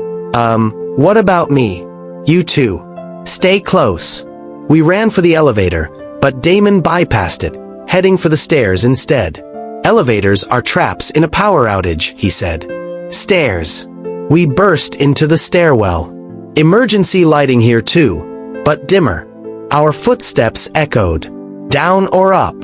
What about me? You too. Stay close. We ran for the elevator, but Damon bypassed it, heading for the stairs instead. Elevators are traps in a power outage, he said. Stairs. We burst into the stairwell. Emergency lighting here too, but dimmer. Our footsteps echoed. Down or up?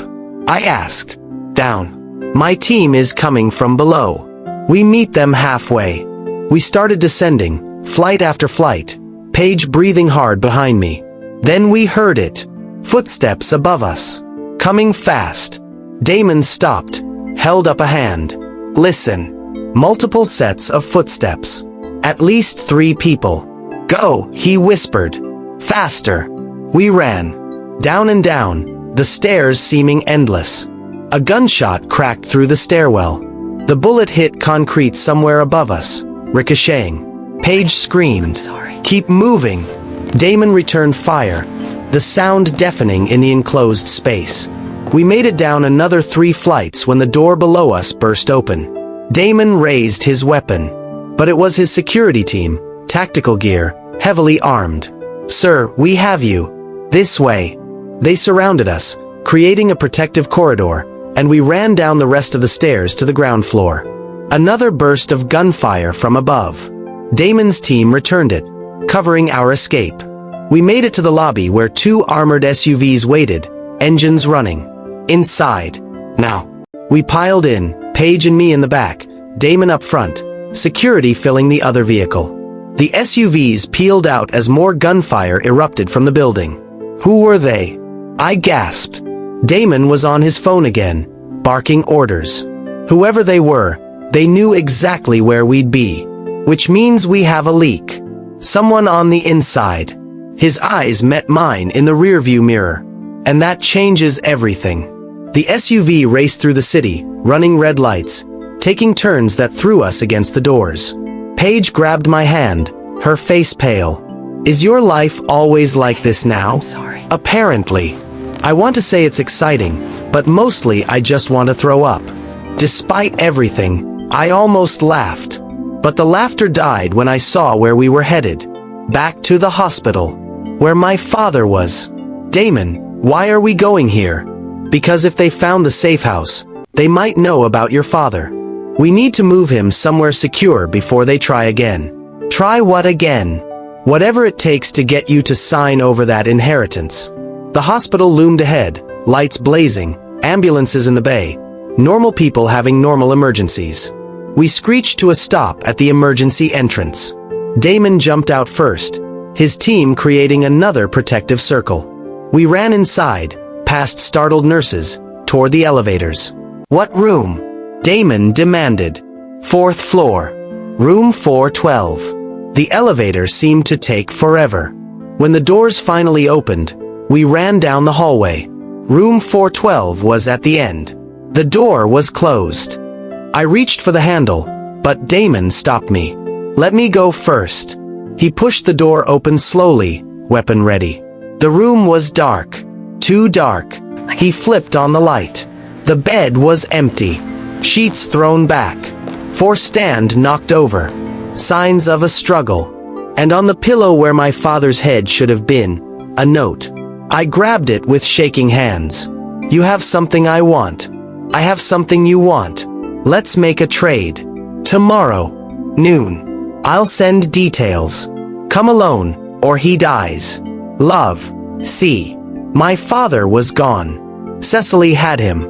I asked. Down. My team is coming from below. We meet them halfway. We started descending, flight after flight, Paige breathing hard behind me. Then we heard it. Footsteps above us. Coming fast. Damon stopped, held up a hand. Listen. Multiple sets of footsteps. At least 3 people. Go, he whispered. Faster. We ran. Down and down, the stairs seeming endless. A gunshot cracked through the stairwell. The bullet hit concrete somewhere above us, ricocheting. Paige screamed. I'm sorry. Keep moving. Damon returned fire, the sound deafening in the enclosed space. We made it down another 3 flights when the door below us burst open. Damon raised his weapon. But it was his security team, tactical gear, heavily armed. Sir, we have you. This way. They surrounded us, creating a protective corridor, and we ran down the rest of the stairs to the ground floor. Another burst of gunfire from above. Damon's team returned it, covering our escape. We made it to the lobby where 2 armored SUVs waited, engines running. Inside. Now. We piled in, Paige and me in the back, Damon up front, security filling the other vehicle. The SUVs peeled out as more gunfire erupted from the building. Who were they? I gasped. Damon was on his phone again, barking orders. Whoever they were, they knew exactly where we'd be. Which means we have a leak. Someone on the inside. His eyes met mine in the rearview mirror. And that changes everything. The SUV raced through the city, running red lights, taking turns that threw us against the doors. Paige grabbed my hand, her face pale. Is your life always like this now? I'm sorry. Apparently. I want to say it's exciting, but mostly I just want to throw up. Despite everything, I almost laughed. But the laughter died when I saw where we were headed. Back to the hospital. Where my father was. Damon, why are we going here? Because if they found the safe house, they might know about your father. We need to move him somewhere secure before they try again. Try what again? Whatever it takes to get you to sign over that inheritance. The hospital loomed ahead, lights blazing, ambulances in the bay, normal people having normal emergencies. We screeched to a stop at the emergency entrance. Damon jumped out first, his team creating another protective circle. We ran inside, past startled nurses, toward the elevators. What room? Damon demanded. 4th floor. Room 412. The elevator seemed to take forever. When the doors finally opened, we ran down the hallway. Room 412 was at the end. The door was closed. I reached for the handle, but Damon stopped me. Let me go first. He pushed the door open slowly, weapon ready. The room was dark. Too dark. He flipped on the light. The bed was empty. Sheets thrown back. 4 stand knocked over. Signs of a struggle. And on the pillow where my father's head should have been, a note. I grabbed it with shaking hands. You have something I want. I have something you want. Let's make a trade. Tomorrow. Noon. I'll send details. Come alone, or he dies. Love, C. My father was gone. Cecily had him.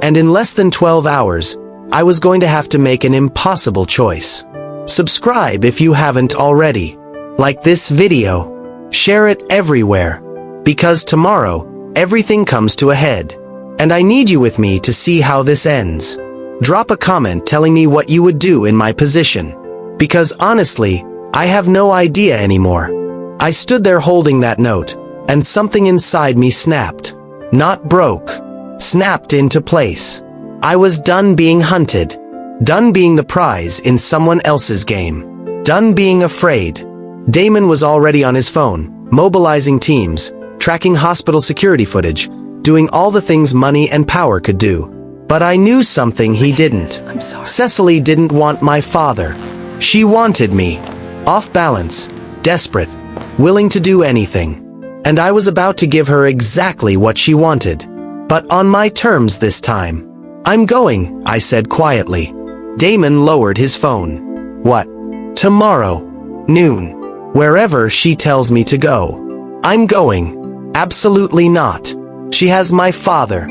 And in less than 12 hours, I was going to have to make an impossible choice. Subscribe if you haven't already. Like this video. Share it everywhere. Because tomorrow, everything comes to a head. And I need you with me to see how this ends. Drop a comment telling me what you would do in my position. Because honestly, I have no idea anymore. I stood there holding that note, and something inside me snapped. Not broke. Snapped into place. I was done being hunted. Done being the prize in someone else's game. Done being afraid. Damon was already on his phone, mobilizing teams, tracking hospital security footage, doing all the things money and power could do. But I knew something he didn't. I'm sorry. Cecily didn't want my father. She wanted me. Off balance, desperate, willing to do anything. And I was about to give her exactly what she wanted. But on my terms this time. I'm going, I said quietly. Damon lowered his phone. What? Tomorrow. Noon. Wherever she tells me to go. I'm going. Absolutely not. She has my father.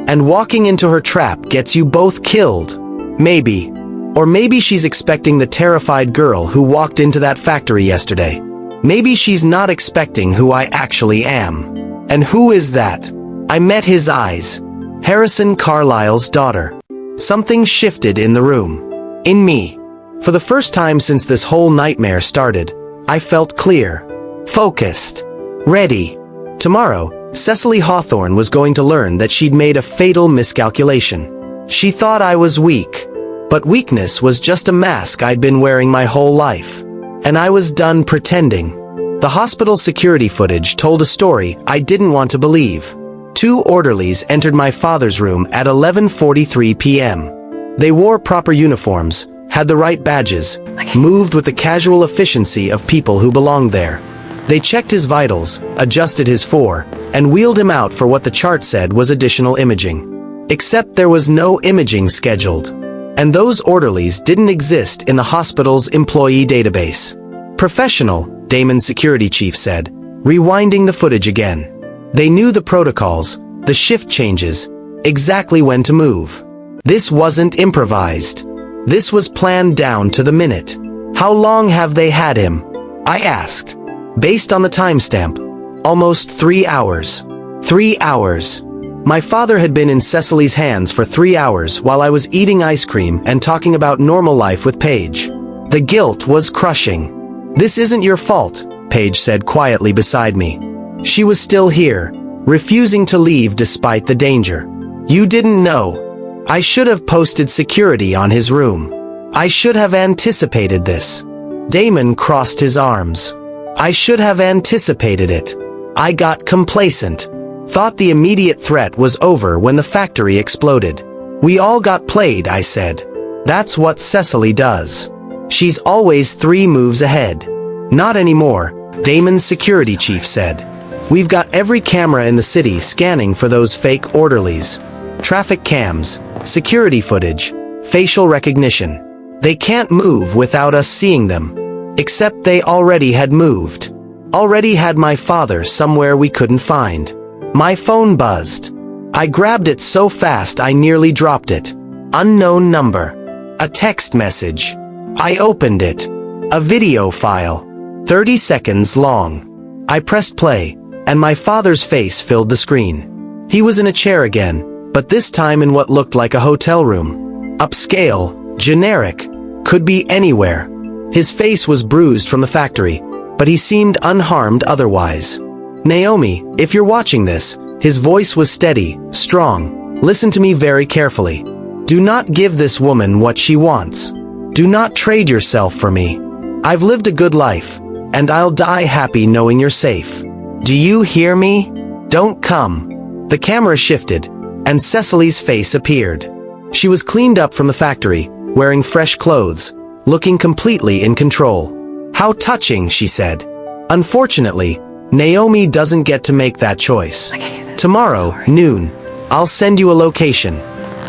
And walking into her trap gets you both killed. Maybe. Or maybe she's expecting the terrified girl who walked into that factory yesterday. Maybe she's not expecting who I actually am. And who is that? I met his eyes. Harrison Carlyle's daughter. Something shifted in the room. In me. For the first time since this whole nightmare started, I felt clear. Focused. Ready. Tomorrow, Cecily Hawthorne was going to learn that she'd made a fatal miscalculation. She thought I was weak. But weakness was just a mask I'd been wearing my whole life. And I was done pretending. The hospital security footage told a story I didn't want to believe. 2 orderlies entered my father's room at 11:43 p.m. They wore proper uniforms, had the right badges, moved with the casual efficiency of people who belonged there. They checked his vitals, adjusted his 4, and wheeled him out for what the chart said was additional imaging. Except there was no imaging scheduled. And those orderlies didn't exist in the hospital's employee database. Professional, Damon's security chief said, rewinding the footage again. They knew the protocols, the shift changes, exactly when to move. This wasn't improvised. This was planned down to the minute. How long have they had him? I asked. Based on the timestamp, almost 3 hours. 3 hours. My father had been in Cecily's hands for 3 hours while I was eating ice cream and talking about normal life with Paige. The guilt was crushing. This isn't your fault, Paige said quietly beside me. She was still here, refusing to leave despite the danger. You didn't know. I should have posted security on his room. I should have anticipated this. Damon crossed his arms. I should have anticipated it. I got complacent. Thought the immediate threat was over when the factory exploded. We all got played, I said. That's what Cecily does. She's always 3 moves ahead. Not anymore, Damon's security chief said. We've got every camera in the city scanning for those fake orderlies. Traffic cams, security footage, facial recognition. They can't move without us seeing them. Except they already had moved. Already had my father somewhere we couldn't find. My phone buzzed. I grabbed it so fast I nearly dropped it. Unknown number. A text message. I opened it. A video file. 30 seconds long. I pressed play, and my father's face filled the screen. He was in a chair again, but this time in what looked like a hotel room. Upscale, generic, could be anywhere. His face was bruised from the factory, but he seemed unharmed otherwise. Naomi, if you're watching this, his voice was steady, strong. Listen to me very carefully. Do not give this woman what she wants. Do not trade yourself for me. I've lived a good life, and I'll die happy knowing you're safe. Do you hear me? Don't come. The camera shifted, and Cecily's face appeared. She was cleaned up from the factory, wearing fresh clothes, looking completely in control. How touching, she said. Unfortunately, Naomi doesn't get to make that choice. Tomorrow, noon, I'll send you a location.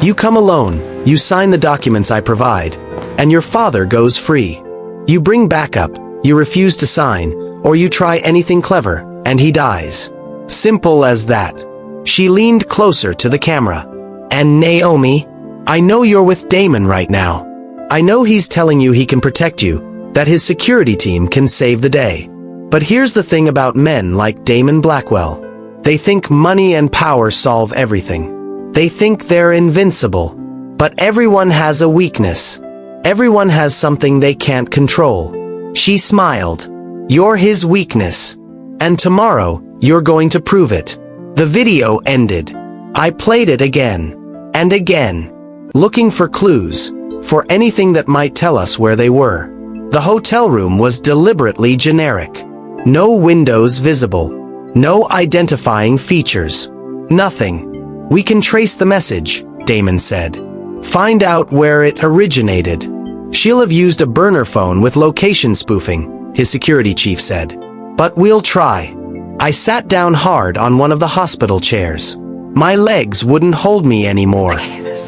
You come alone, you sign the documents I provide, and your father goes free. You bring backup, you refuse to sign, or you try anything clever, and he dies. Simple as that. She leaned closer to the camera. And Naomi, I know you're with Damon right now. I know he's telling you he can protect you, that his security team can save the day. But here's the thing about men like Damon Blackwell. They think money and power solve everything. They think they're invincible. But everyone has a weakness. Everyone has something they can't control. She smiled. You're his weakness. And tomorrow, you're going to prove it. The video ended. I played it again. And again. Looking for clues. For anything that might tell us where they were. The hotel room was deliberately generic. No windows visible. No identifying features. Nothing. We can trace the message, Damon said. Find out where it originated. She'll have used a burner phone with location spoofing, his security chief said. But we'll try. I sat down hard on one of the hospital chairs. My legs wouldn't hold me anymore.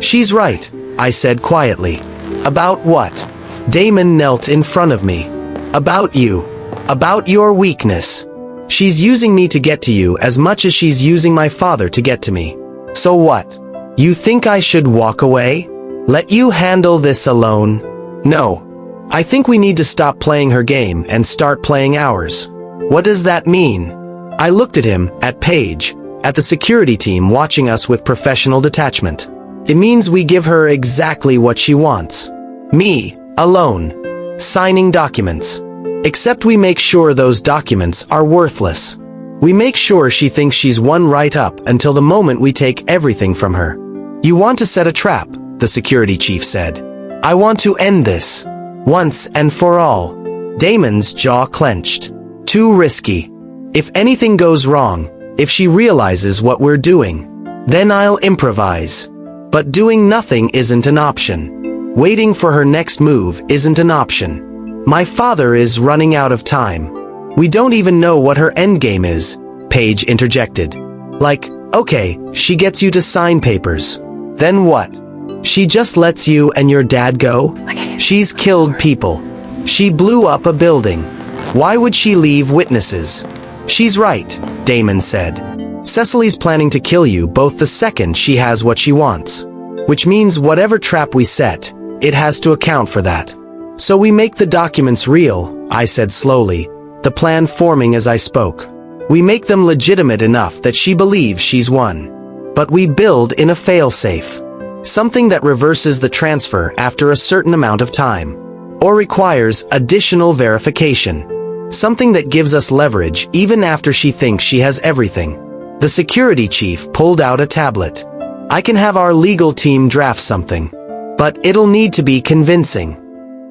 She's right, I said quietly. About what? Damon knelt in front of me. About you. About your weakness. She's using me to get to you as much as she's using my father to get to me. So what? You think I should walk away? Let you handle this alone? No. I think we need to stop playing her game and start playing ours. What does that mean? I looked at him, at Paige, at the security team watching us with professional detachment. It means we give her exactly what she wants. Me, alone. Signing documents. Except we make sure those documents are worthless. We make sure she thinks she's won right up until the moment we take everything from her. You want to set a trap, the security chief said. I want to end this. Once and for all. Damon's jaw clenched. Too risky. If anything goes wrong, if she realizes what we're doing, then I'll improvise. But doing nothing isn't an option. Waiting for her next move isn't an option. My father is running out of time. We don't even know what her endgame is, Paige interjected. Like, okay, she gets you to sign papers. Then what? She just lets you and your dad go? She's killed people. She blew up a building. Why would she leave witnesses? She's right, Damon said. Cecily's planning to kill you both the second she has what she wants. Which means whatever trap we set, it has to account for that. So we make the documents real, I said slowly, the plan forming as I spoke. We make them legitimate enough that she believes she's won. But we build in a failsafe. Something that reverses the transfer after a certain amount of time. Or requires additional verification. Something that gives us leverage even after she thinks she has everything. The security chief pulled out a tablet. I can have our legal team draft something. But it'll need to be convincing.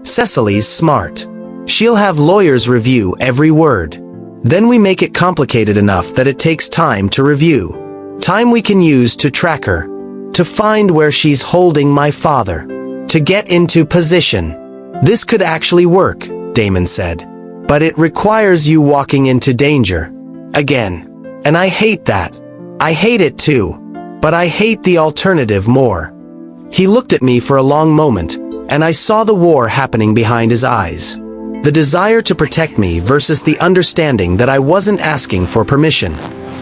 Cecily's smart. She'll have lawyers review every word. Then we make it complicated enough that it takes time to review. Time we can use to track her. To find where she's holding my father. To get into position. This could actually work, Damon said. But it requires you walking into danger. Again. And I hate that. I hate it too. But I hate the alternative more. He looked at me for a long moment, and I saw the war happening behind his eyes. The desire to protect me versus the understanding that I wasn't asking for permission.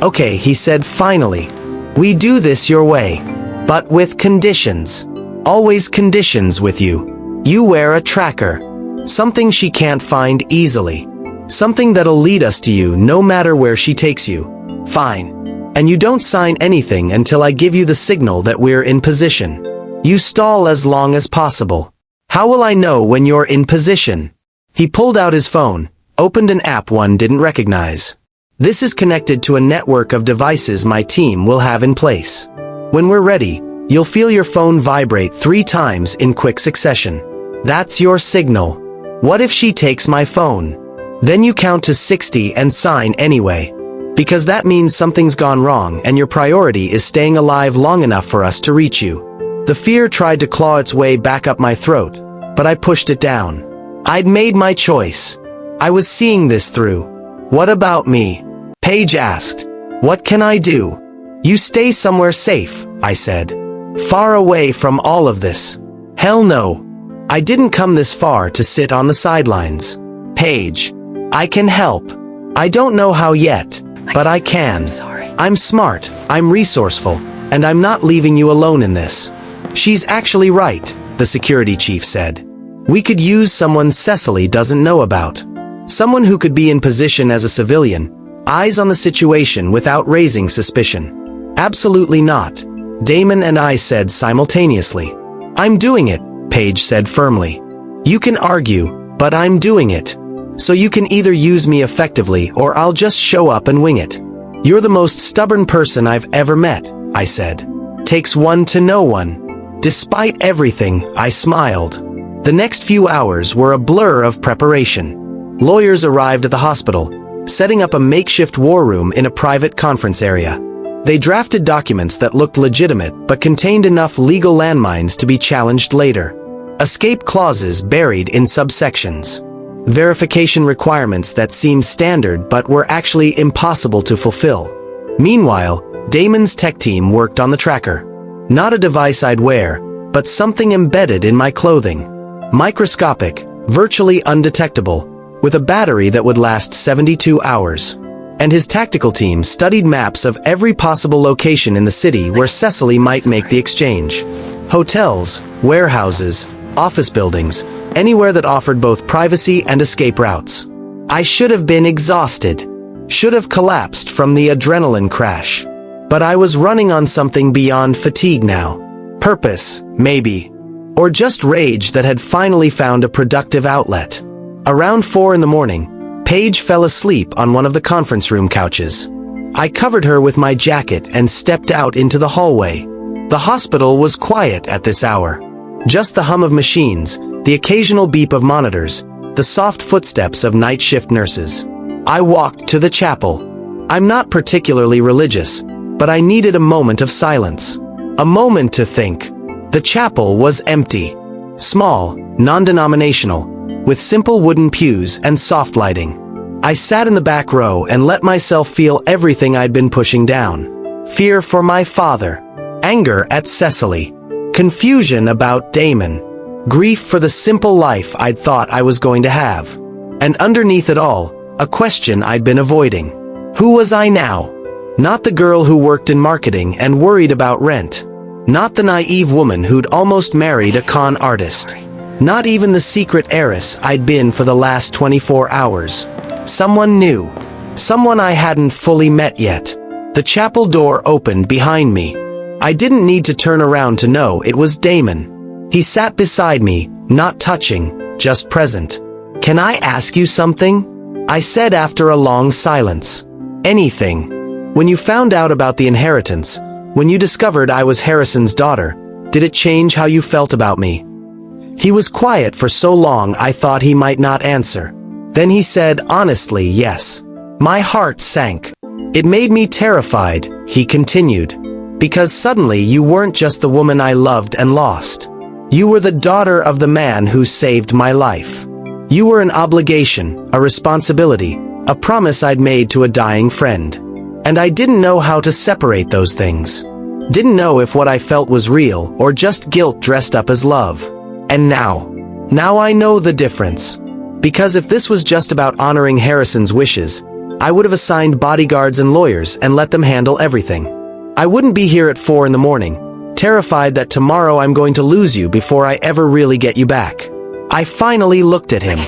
Okay, he said finally. We do this your way. But with conditions. Always conditions with you. You wear a tracker. Something she can't find easily. Something that'll lead us to you no matter where she takes you. Fine. And you don't sign anything until I give you the signal that we're in position. You stall as long as possible. How will I know when you're in position? He pulled out his phone, opened an app one didn't recognize. This is connected to a network of devices my team will have in place. When we're ready, you'll feel your phone vibrate 3 times in quick succession. That's your signal. What if she takes my phone? Then you count to 60 and sign anyway. Because that means something's gone wrong and your priority is staying alive long enough for us to reach you. The fear tried to claw its way back up my throat, but I pushed it down. I'd made my choice. I was seeing this through. What about me? Paige asked. What can I do? You stay somewhere safe, I said. Far away from all of this. Hell no. I didn't come this far to sit on the sidelines. Paige, I can help. I don't know how yet, but I can. I'm sorry. I'm smart, I'm resourceful, and I'm not leaving you alone in this. She's actually right, the security chief said. We could use someone Cecily doesn't know about. Someone who could be in position as a civilian, eyes on the situation without raising suspicion. Absolutely not, Damon and I said simultaneously. I'm doing it, Paige said firmly. You can argue, but I'm doing it. So you can either use me effectively or I'll just show up and wing it. You're the most stubborn person I've ever met, I said. Takes one to know one. Despite everything, I smiled. The next few hours were a blur of preparation. Lawyers arrived at the hospital, setting up a makeshift war room in a private conference area. They drafted documents that looked legitimate but contained enough legal landmines to be challenged later. Escape clauses buried in subsections. Verification requirements that seemed standard but were actually impossible to fulfill. Meanwhile, Damon's tech team worked on the tracker. Not a device I'd wear, but something embedded in my clothing. Microscopic, virtually undetectable, with a battery that would last 72 hours. And his tactical team studied maps of every possible location in the city where Cecily might make the exchange. Hotels, warehouses, office buildings, anywhere that offered both privacy and escape routes. I should have been exhausted. Should have collapsed from the adrenaline crash. But I was running on something beyond fatigue now. Purpose, maybe. Or just rage that had finally found a productive outlet. Around 4 in the morning, Paige fell asleep on one of the conference room couches. I covered her with my jacket and stepped out into the hallway. The hospital was quiet at this hour. Just the hum of machines, the occasional beep of monitors, the soft footsteps of night shift nurses. I walked to the chapel. I'm not particularly religious, but I needed a moment of silence. A moment to think. The chapel was empty. Small, non-denominational, with simple wooden pews and soft lighting. I sat in the back row and let myself feel everything I'd been pushing down. Fear for my father. Anger at Cecily. Confusion about Damon. Grief for the simple life I'd thought I was going to have. And underneath it all, a question I'd been avoiding. Who was I now? Not the girl who worked in marketing and worried about rent. Not the naive woman who'd almost married a con artist. Not even the secret heiress I'd been for the last 24 hours. Someone new. Someone I hadn't fully met yet. The chapel door opened behind me. I didn't need to turn around to know it was Damon. He sat beside me, not touching, just present. Can I ask you something? I said after a long silence. Anything. When you found out about the inheritance, when you discovered I was Harrison's daughter, did it change how you felt about me? He was quiet for so long I thought he might not answer. Then he said honestly, yes. My heart sank. It made me terrified, he continued. Because suddenly you weren't just the woman I loved and lost. You were the daughter of the man who saved my life. You were an obligation, a responsibility, a promise I'd made to a dying friend. And I didn't know how to separate those things. Didn't know if what I felt was real or just guilt dressed up as love. And now I know the difference. Because if this was just about honoring Harrison's wishes, I would have assigned bodyguards and lawyers and let them handle everything. I wouldn't be here at 4 in the morning, terrified that tomorrow I'm going to lose you before I ever really get you back. I finally looked at him.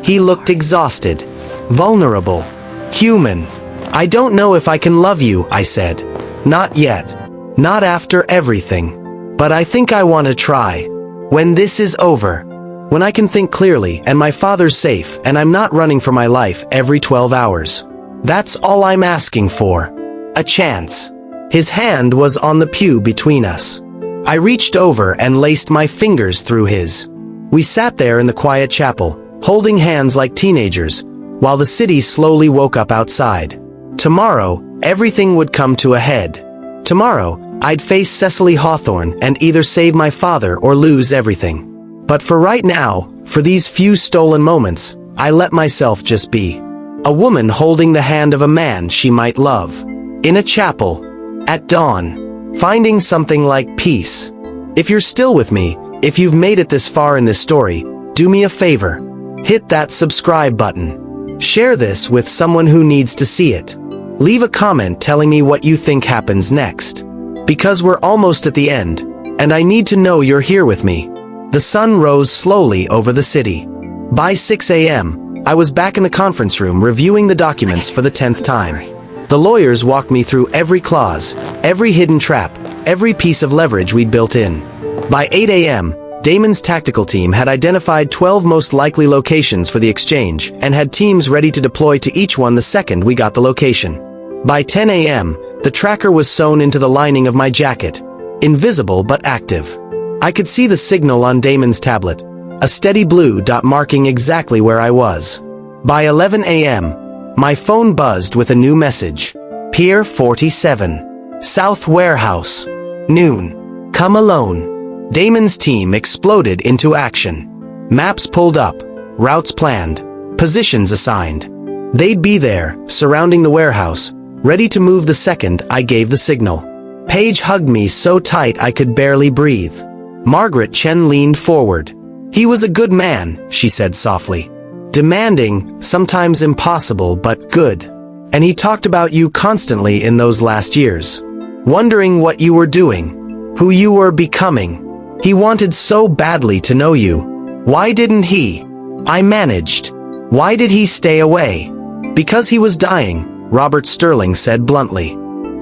He looked exhausted, vulnerable, human. I don't know if I can love you, I said. Not yet. Not after everything. But I think I want to try. When this is over. When I can think clearly and my father's safe and I'm not running for my life every 12 hours. That's all I'm asking for. A chance. His hand was on the pew between us. I reached over and laced my fingers through his. We sat there in the quiet chapel, holding hands like teenagers, while the city slowly woke up outside. Tomorrow, everything would come to a head. Tomorrow, I'd face Cecily Hawthorne and either save my father or lose everything. But for right now, for these few stolen moments, I let myself just be. A woman holding the hand of a man she might love. In a chapel. At dawn. Finding something like peace. If you're still with me, If you've made it this far in this story, do me a favor. Hit that subscribe button. Share this with someone who needs to see it. Leave a comment telling me what you think happens next. Because we're almost at the end, and I need to know you're here with me. The sun rose slowly over the city. By 6 a.m., I was back in the conference room reviewing the documents for the 10th time. The lawyers walked me through every clause, every hidden trap, every piece of leverage we'd built in. By 8 a.m., Damon's tactical team had identified 12 most likely locations for the exchange and had teams ready to deploy to each one the second we got the location. By 10 a.m., the tracker was sewn into the lining of my jacket, invisible but active. I could see the signal on Damon's tablet, a steady blue dot marking exactly where I was. By 11 a.m., my phone buzzed with a new message. Pier 47. South Warehouse. Noon. Come alone. Damon's team exploded into action. Maps pulled up, routes planned, positions assigned. They'd be there, surrounding the warehouse, ready to move the second I gave the signal. Paige hugged me so tight I could barely breathe. Margaret Chen leaned forward. He was a good man, she said softly. Demanding, sometimes impossible, but good. And he talked about you constantly in those last years. Wondering what you were doing, who you were becoming. He wanted so badly to know you. Why didn't he? I managed. Why did he stay away? Because he was dying, Robert Sterling said bluntly.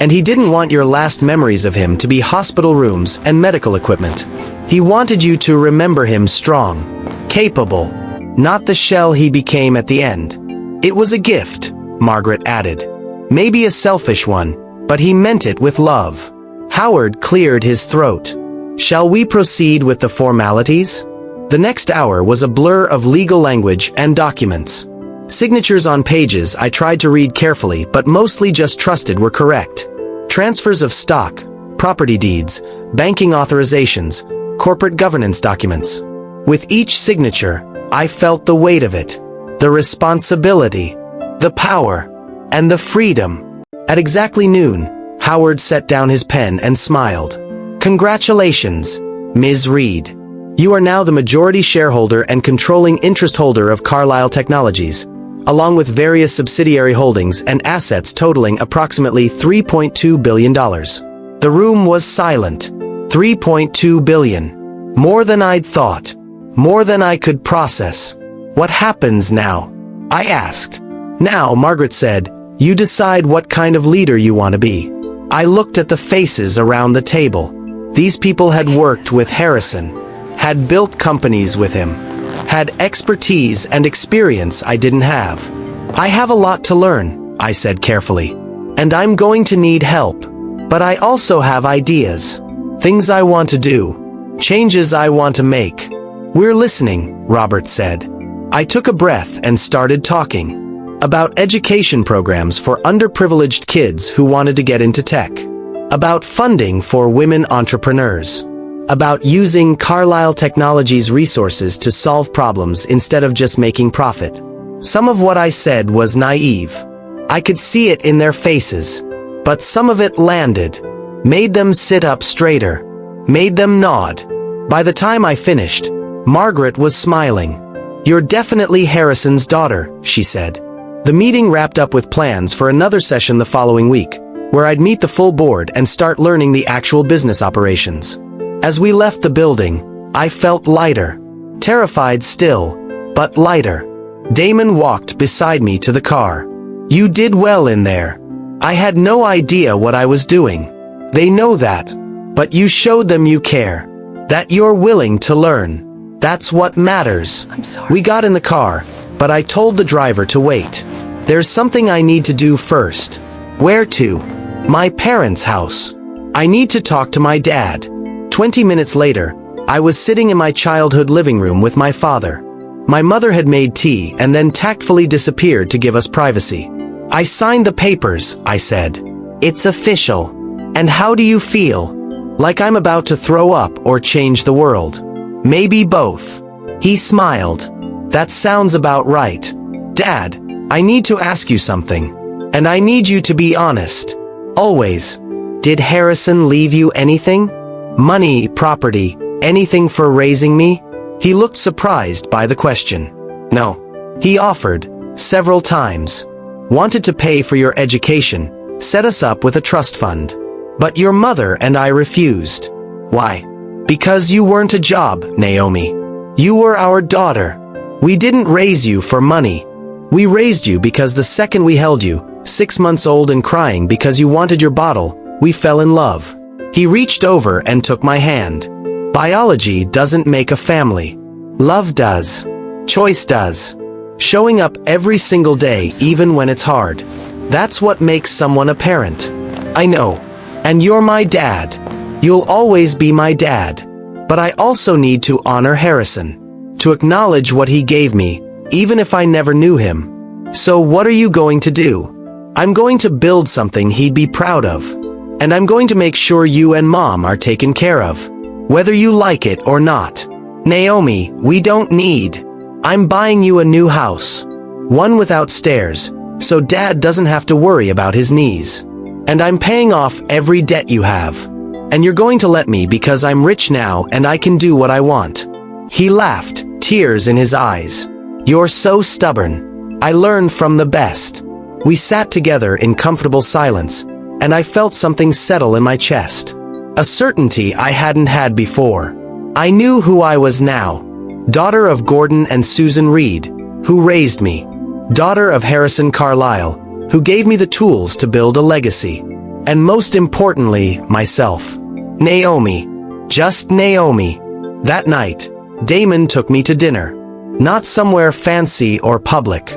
And he didn't want your last memories of him to be hospital rooms and medical equipment. He wanted you to remember him strong, capable, not the shell he became at the end. It was a gift, Margaret added. Maybe a selfish one, but he meant it with love. Howard cleared his throat. Shall we proceed with the formalities? The next hour was a blur of legal language and documents. Signatures on pages I tried to read carefully but mostly just trusted were correct. Transfers of stock, property deeds, banking authorizations, corporate governance documents. With each signature, I felt the weight of it, the responsibility, the power, and the freedom. At exactly noon, Howard set down his pen and smiled. Congratulations, Ms. Reed. You are now the majority shareholder and controlling interest holder of Carlyle Technologies, along with various subsidiary holdings and assets totaling approximately $3.2 billion. The room was silent. $3.2 billion. More than I'd thought. More than I could process. What happens now? I asked. Now, Margaret said, you decide what kind of leader you want to be. I looked at the faces around the table. These people had worked with Harrison, had built companies with him, had expertise and experience I didn't have. I have a lot to learn, I said carefully, and I'm going to need help. But I also have ideas, things I want to do, changes I want to make. We're listening, Robert said. I took a breath and started talking about education programs for underprivileged kids who wanted to get into tech. About funding for women entrepreneurs. About using Carlyle Technologies' resources to solve problems instead of just making profit. Some of what I said was naive. I could see it in their faces. But some of it landed. Made them sit up straighter. Made them nod. By the time I finished, Margaret was smiling. You're definitely Harrison's daughter, she said. The meeting wrapped up with plans for another session the following week, where I'd meet the full board and start learning the actual business operations. As we left the building, I felt lighter. Terrified still, but lighter. Damon walked beside me to the car. You did well in there. I had no idea what I was doing. They know that. But you showed them you care. That you're willing to learn. That's what matters. I'm sorry. We got in the car, but I told the driver to wait. There's something I need to do first. Where to? My parents' house. I need to talk to my dad. 20 minutes later, I was sitting in my childhood living room with my father. My mother had made tea and then tactfully disappeared to give us privacy. I signed the papers, I said. It's official. And how do you feel? Like I'm about to throw up or change the world. Maybe both. He smiled. That sounds about right. Dad, I need to ask you something. And I need you to be honest. Always. Did Harrison leave you anything? Money, property, Anything for raising me? He looked surprised by the question. No. He offered, several times. Wanted to pay for your education, set us up with a trust fund. But your mother and I refused. Why? Because you weren't a job, Naomi. You were our daughter. We didn't raise you for money. We raised you because the second we held you, 6 months old and crying because you wanted your bottle, we fell in love. He reached over and took my hand. Biology doesn't make a family. Love does. Choice does. Showing up every single day, even when it's hard. That's what makes someone a parent. I know. And you're my dad. You'll always be my dad. But I also need to honor Harrison. To acknowledge what he gave me, even if I never knew him. So what are you going to do? I'm going to build something he'd be proud of. And I'm going to make sure you and Mom are taken care of. Whether you like it or not. Naomi, we don't need. I'm buying you a new house. One without stairs, so Dad doesn't have to worry about his knees. And I'm paying off every debt you have. And you're going to let me because I'm rich now and I can do what I want. He laughed, tears in his eyes. You're so stubborn. I learned from the best. We sat together in comfortable silence, and I felt something settle in my chest. A certainty I hadn't had before. I knew who I was now. Daughter of Gordon and Susan Reed, who raised me. Daughter of Harrison Carlisle, who gave me the tools to build a legacy. And most importantly, myself. Naomi. Just Naomi. That night, Damon took me to dinner. Not somewhere fancy or public.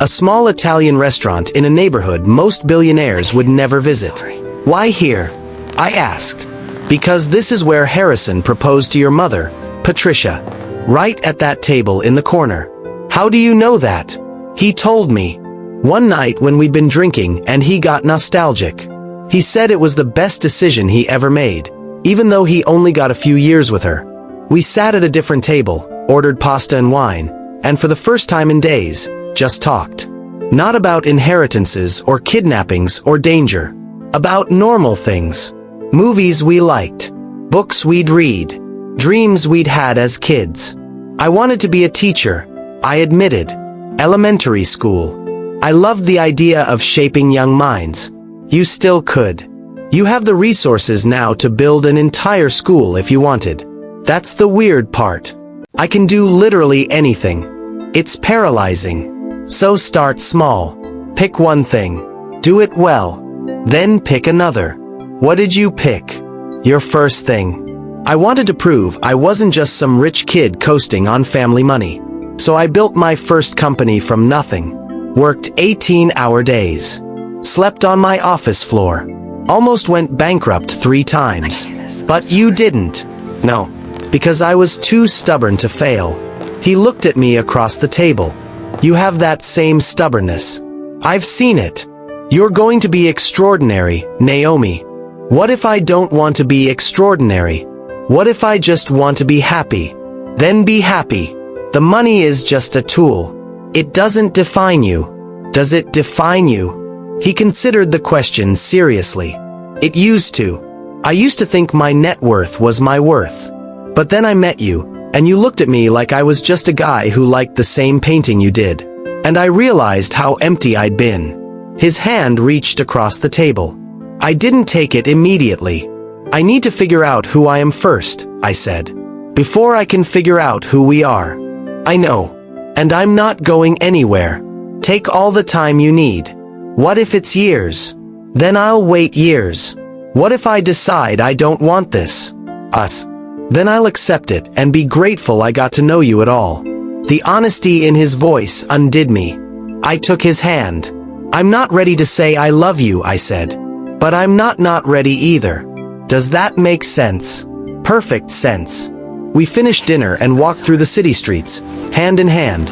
A small Italian restaurant in a neighborhood most billionaires would never visit. Why here? I asked. Because this is where Harrison proposed to your mother, Patricia. Right at that table in the corner. How do you know that? He told me. One night when we'd been drinking and he got nostalgic. He said it was the best decision he ever made, even though he only got a few years with her. We sat at a different table, ordered pasta and wine, and for the first time in days, just talked. Not about inheritances or kidnappings or danger. About normal things. Movies we liked. Books we'd read. Dreams we'd had as kids. I wanted to be a teacher, I admitted. Elementary school. I loved the idea of shaping young minds. You still could. You have the resources now to build an entire school if you wanted. That's the weird part. I can do literally anything. It's paralyzing. So start small. Pick one thing. Do it well. Then pick another. What did you pick? Your first thing. I wanted to prove I wasn't just some rich kid coasting on family money. So I built my first company from nothing. Worked 18-hour days. Slept on my office floor. Almost went bankrupt 3 times. But you didn't. No. Because I was too stubborn to fail. He looked at me across the table. You have that same stubbornness. I've seen it. You're going to be extraordinary, Naomi. What if I don't want to be extraordinary? What if I just want to be happy? Then be happy. The money is just a tool. It doesn't define you. Does it define you? He considered the question seriously. It used to. I used to think my net worth was my worth. But then I met you, and you looked at me like I was just a guy who liked the same painting you did. And I realized how empty I'd been. His hand reached across the table. I didn't take it immediately. I need to figure out who I am first, I said. Before I can figure out who we are. I know. And I'm not going anywhere. Take all the time you need. What if it's years? Then I'll wait years. What if I decide I don't want this? Us. Then I'll accept it and be grateful I got to know you at all. The honesty in his voice undid me. I took his hand. I'm not ready to say I love you, I said. But I'm not ready either. Does that make sense? Perfect sense. We finished dinner and walked through the city streets, hand in hand.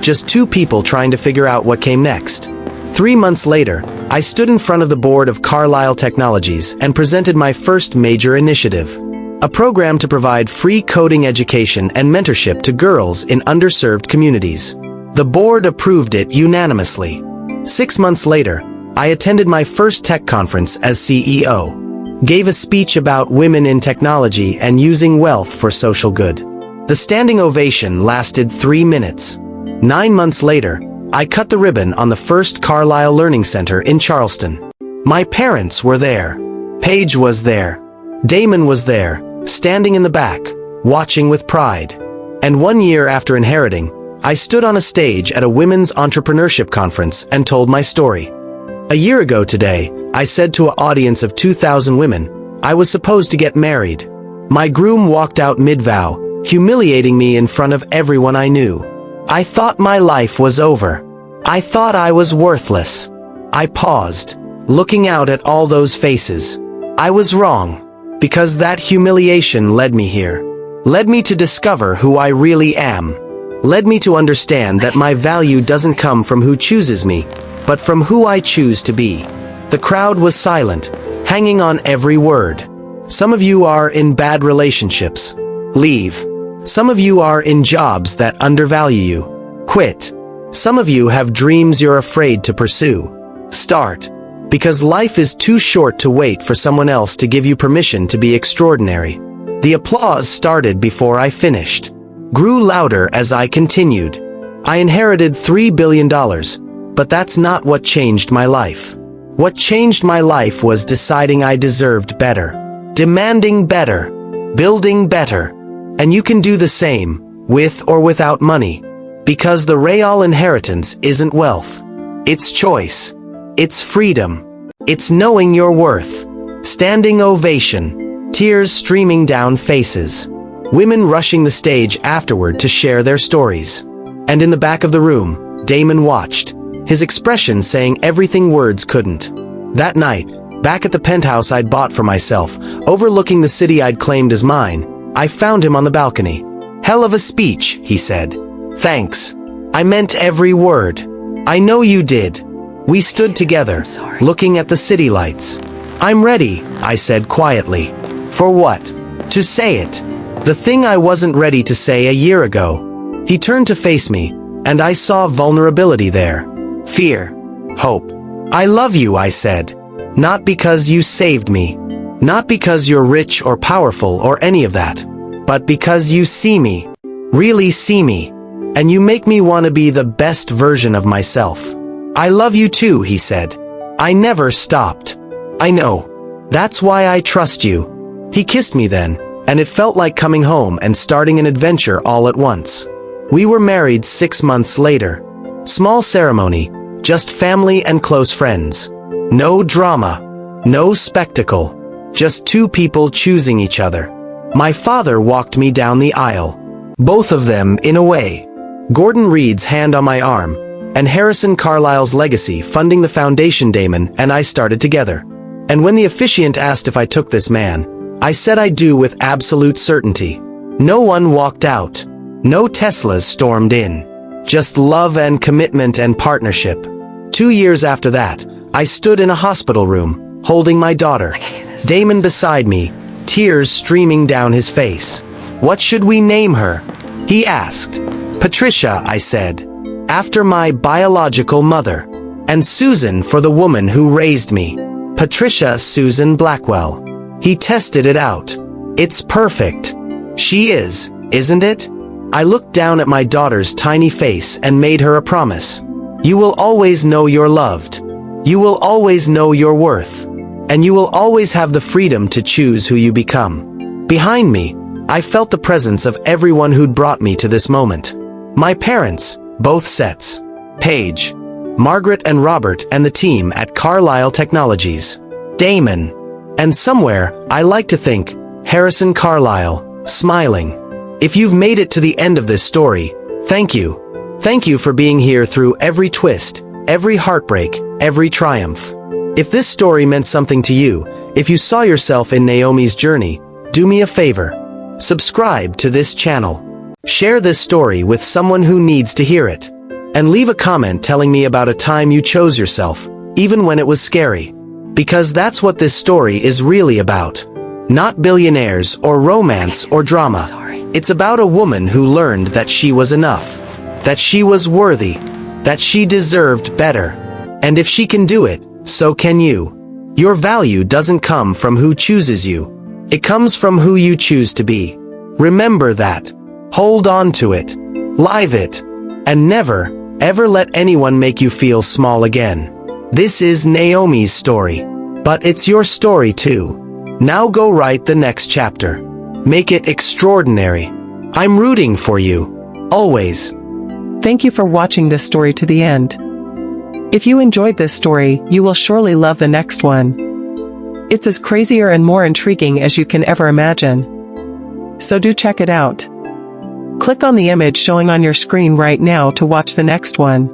Just 2 people trying to figure out what came next. 3 months later, I stood in front of the board of Carlisle Technologies and presented my first major initiative. A program to provide free coding education and mentorship to girls in underserved communities. The board approved it unanimously. 6 months later, I attended my first tech conference as CEO. gave a speech about women in technology and using wealth for social good. The standing ovation lasted 3 minutes. 9 months later, I cut the ribbon on the first Carlisle Learning Center in Charleston. My parents were there. Paige was there. Damon was there, standing in the back, watching with pride. And 1 year after inheriting, I stood on a stage at a women's entrepreneurship conference and told my story. A year ago today, I said to an audience of 2,000 women, I was supposed to get married. My groom walked out mid-vow, humiliating me in front of everyone I knew. I thought my life was over. I thought I was worthless. I paused, looking out at all those faces. I was wrong, because that humiliation led me here. Led me to discover who I really am. Led me to understand that my value doesn't come from who chooses me, but from who I choose to be. The crowd was silent, hanging on every word. Some of you are in bad relationships. Leave. Some of you are in jobs that undervalue you. Quit. Some of you have dreams you're afraid to pursue. Start. Because life is too short to wait for someone else to give you permission to be extraordinary. The applause started before I finished. Grew louder as I continued. I inherited $3 billion, but that's not what changed my life. What changed my life was deciding I deserved better. Demanding better. Building better. And you can do the same, with or without money. Because the real inheritance isn't wealth. It's choice. It's freedom. It's knowing your worth. Standing ovation. Tears streaming down faces. Women rushing the stage afterward to share their stories. And in the back of the room, Damon watched, his expression saying everything words couldn't. That night, back at the penthouse I'd bought for myself, overlooking the city I'd claimed as mine, I found him on the balcony. Hell of a speech, he said. Thanks. I meant every word. I know you did. We stood together, looking at the city lights. I'm ready, I said quietly. For what? To say it. The thing I wasn't ready to say a year ago. He turned to face me, and I saw vulnerability there. Fear. Hope. I love you, I said. Not because you saved me. Not because you're rich or powerful or any of that. But because you see me. Really see me. And you make me want to be the best version of myself. I love you too, he said. I never stopped. I know. That's why I trust you. He kissed me then, and it felt like coming home and starting an adventure all at once. We were married 6 months later. Small ceremony, just family and close friends. No drama, no spectacle, just two people choosing each other. My father walked me down the aisle. Both of them in a way. Gordon Reed's hand on my arm, and Harrison Carlisle's legacy funding the foundation Damon and I started together. And when the officiant asked if I took this man, I said I do with absolute certainty. No one walked out. No Teslas stormed in. Just love and commitment and partnership. 2 years after that, I stood in a hospital room, holding my daughter. Damon beside me, tears streaming down his face. What should we name her? He asked. Patricia, I said. After my biological mother. And Susan for the woman who raised me. Patricia Susan Blackwell. He tested it out. It's perfect. She is, isn't it? I looked down at my daughter's tiny face and made her a promise. You will always know you're loved. You will always know your worth. And you will always have the freedom to choose who you become. Behind me, I felt the presence of everyone who'd brought me to this moment. My parents, both sets. Paige, Margaret and Robert and the team at Carlisle Technologies. Damon. And somewhere, I like to think, Harrison Carlisle, smiling. If you've made it to the end of this story, thank you. Thank you for being here through every twist, every heartbreak, every triumph. If this story meant something to you, if you saw yourself in Naomi's journey, do me a favor. Subscribe to this channel. Share this story with someone who needs to hear it. And leave a comment telling me about a time you chose yourself, even when it was scary. Because that's what this story is really about. Not billionaires or romance or drama. It's about a woman who learned that she was enough. That she was worthy. That she deserved better. And if she can do it, so can you. Your value doesn't come from who chooses you. It comes from who you choose to be. Remember that. Hold on to it. Live it. And never, ever let anyone make you feel small again. This is Naomi's story. But it's your story too. Now go write the next chapter. Make it extraordinary. I'm rooting for you. Always. Thank you for watching this story to the end. If you enjoyed this story, you will surely love the next one. It's as crazier and more intriguing as you can ever imagine. So do check it out. Click on the image showing on your screen right now to watch the next one.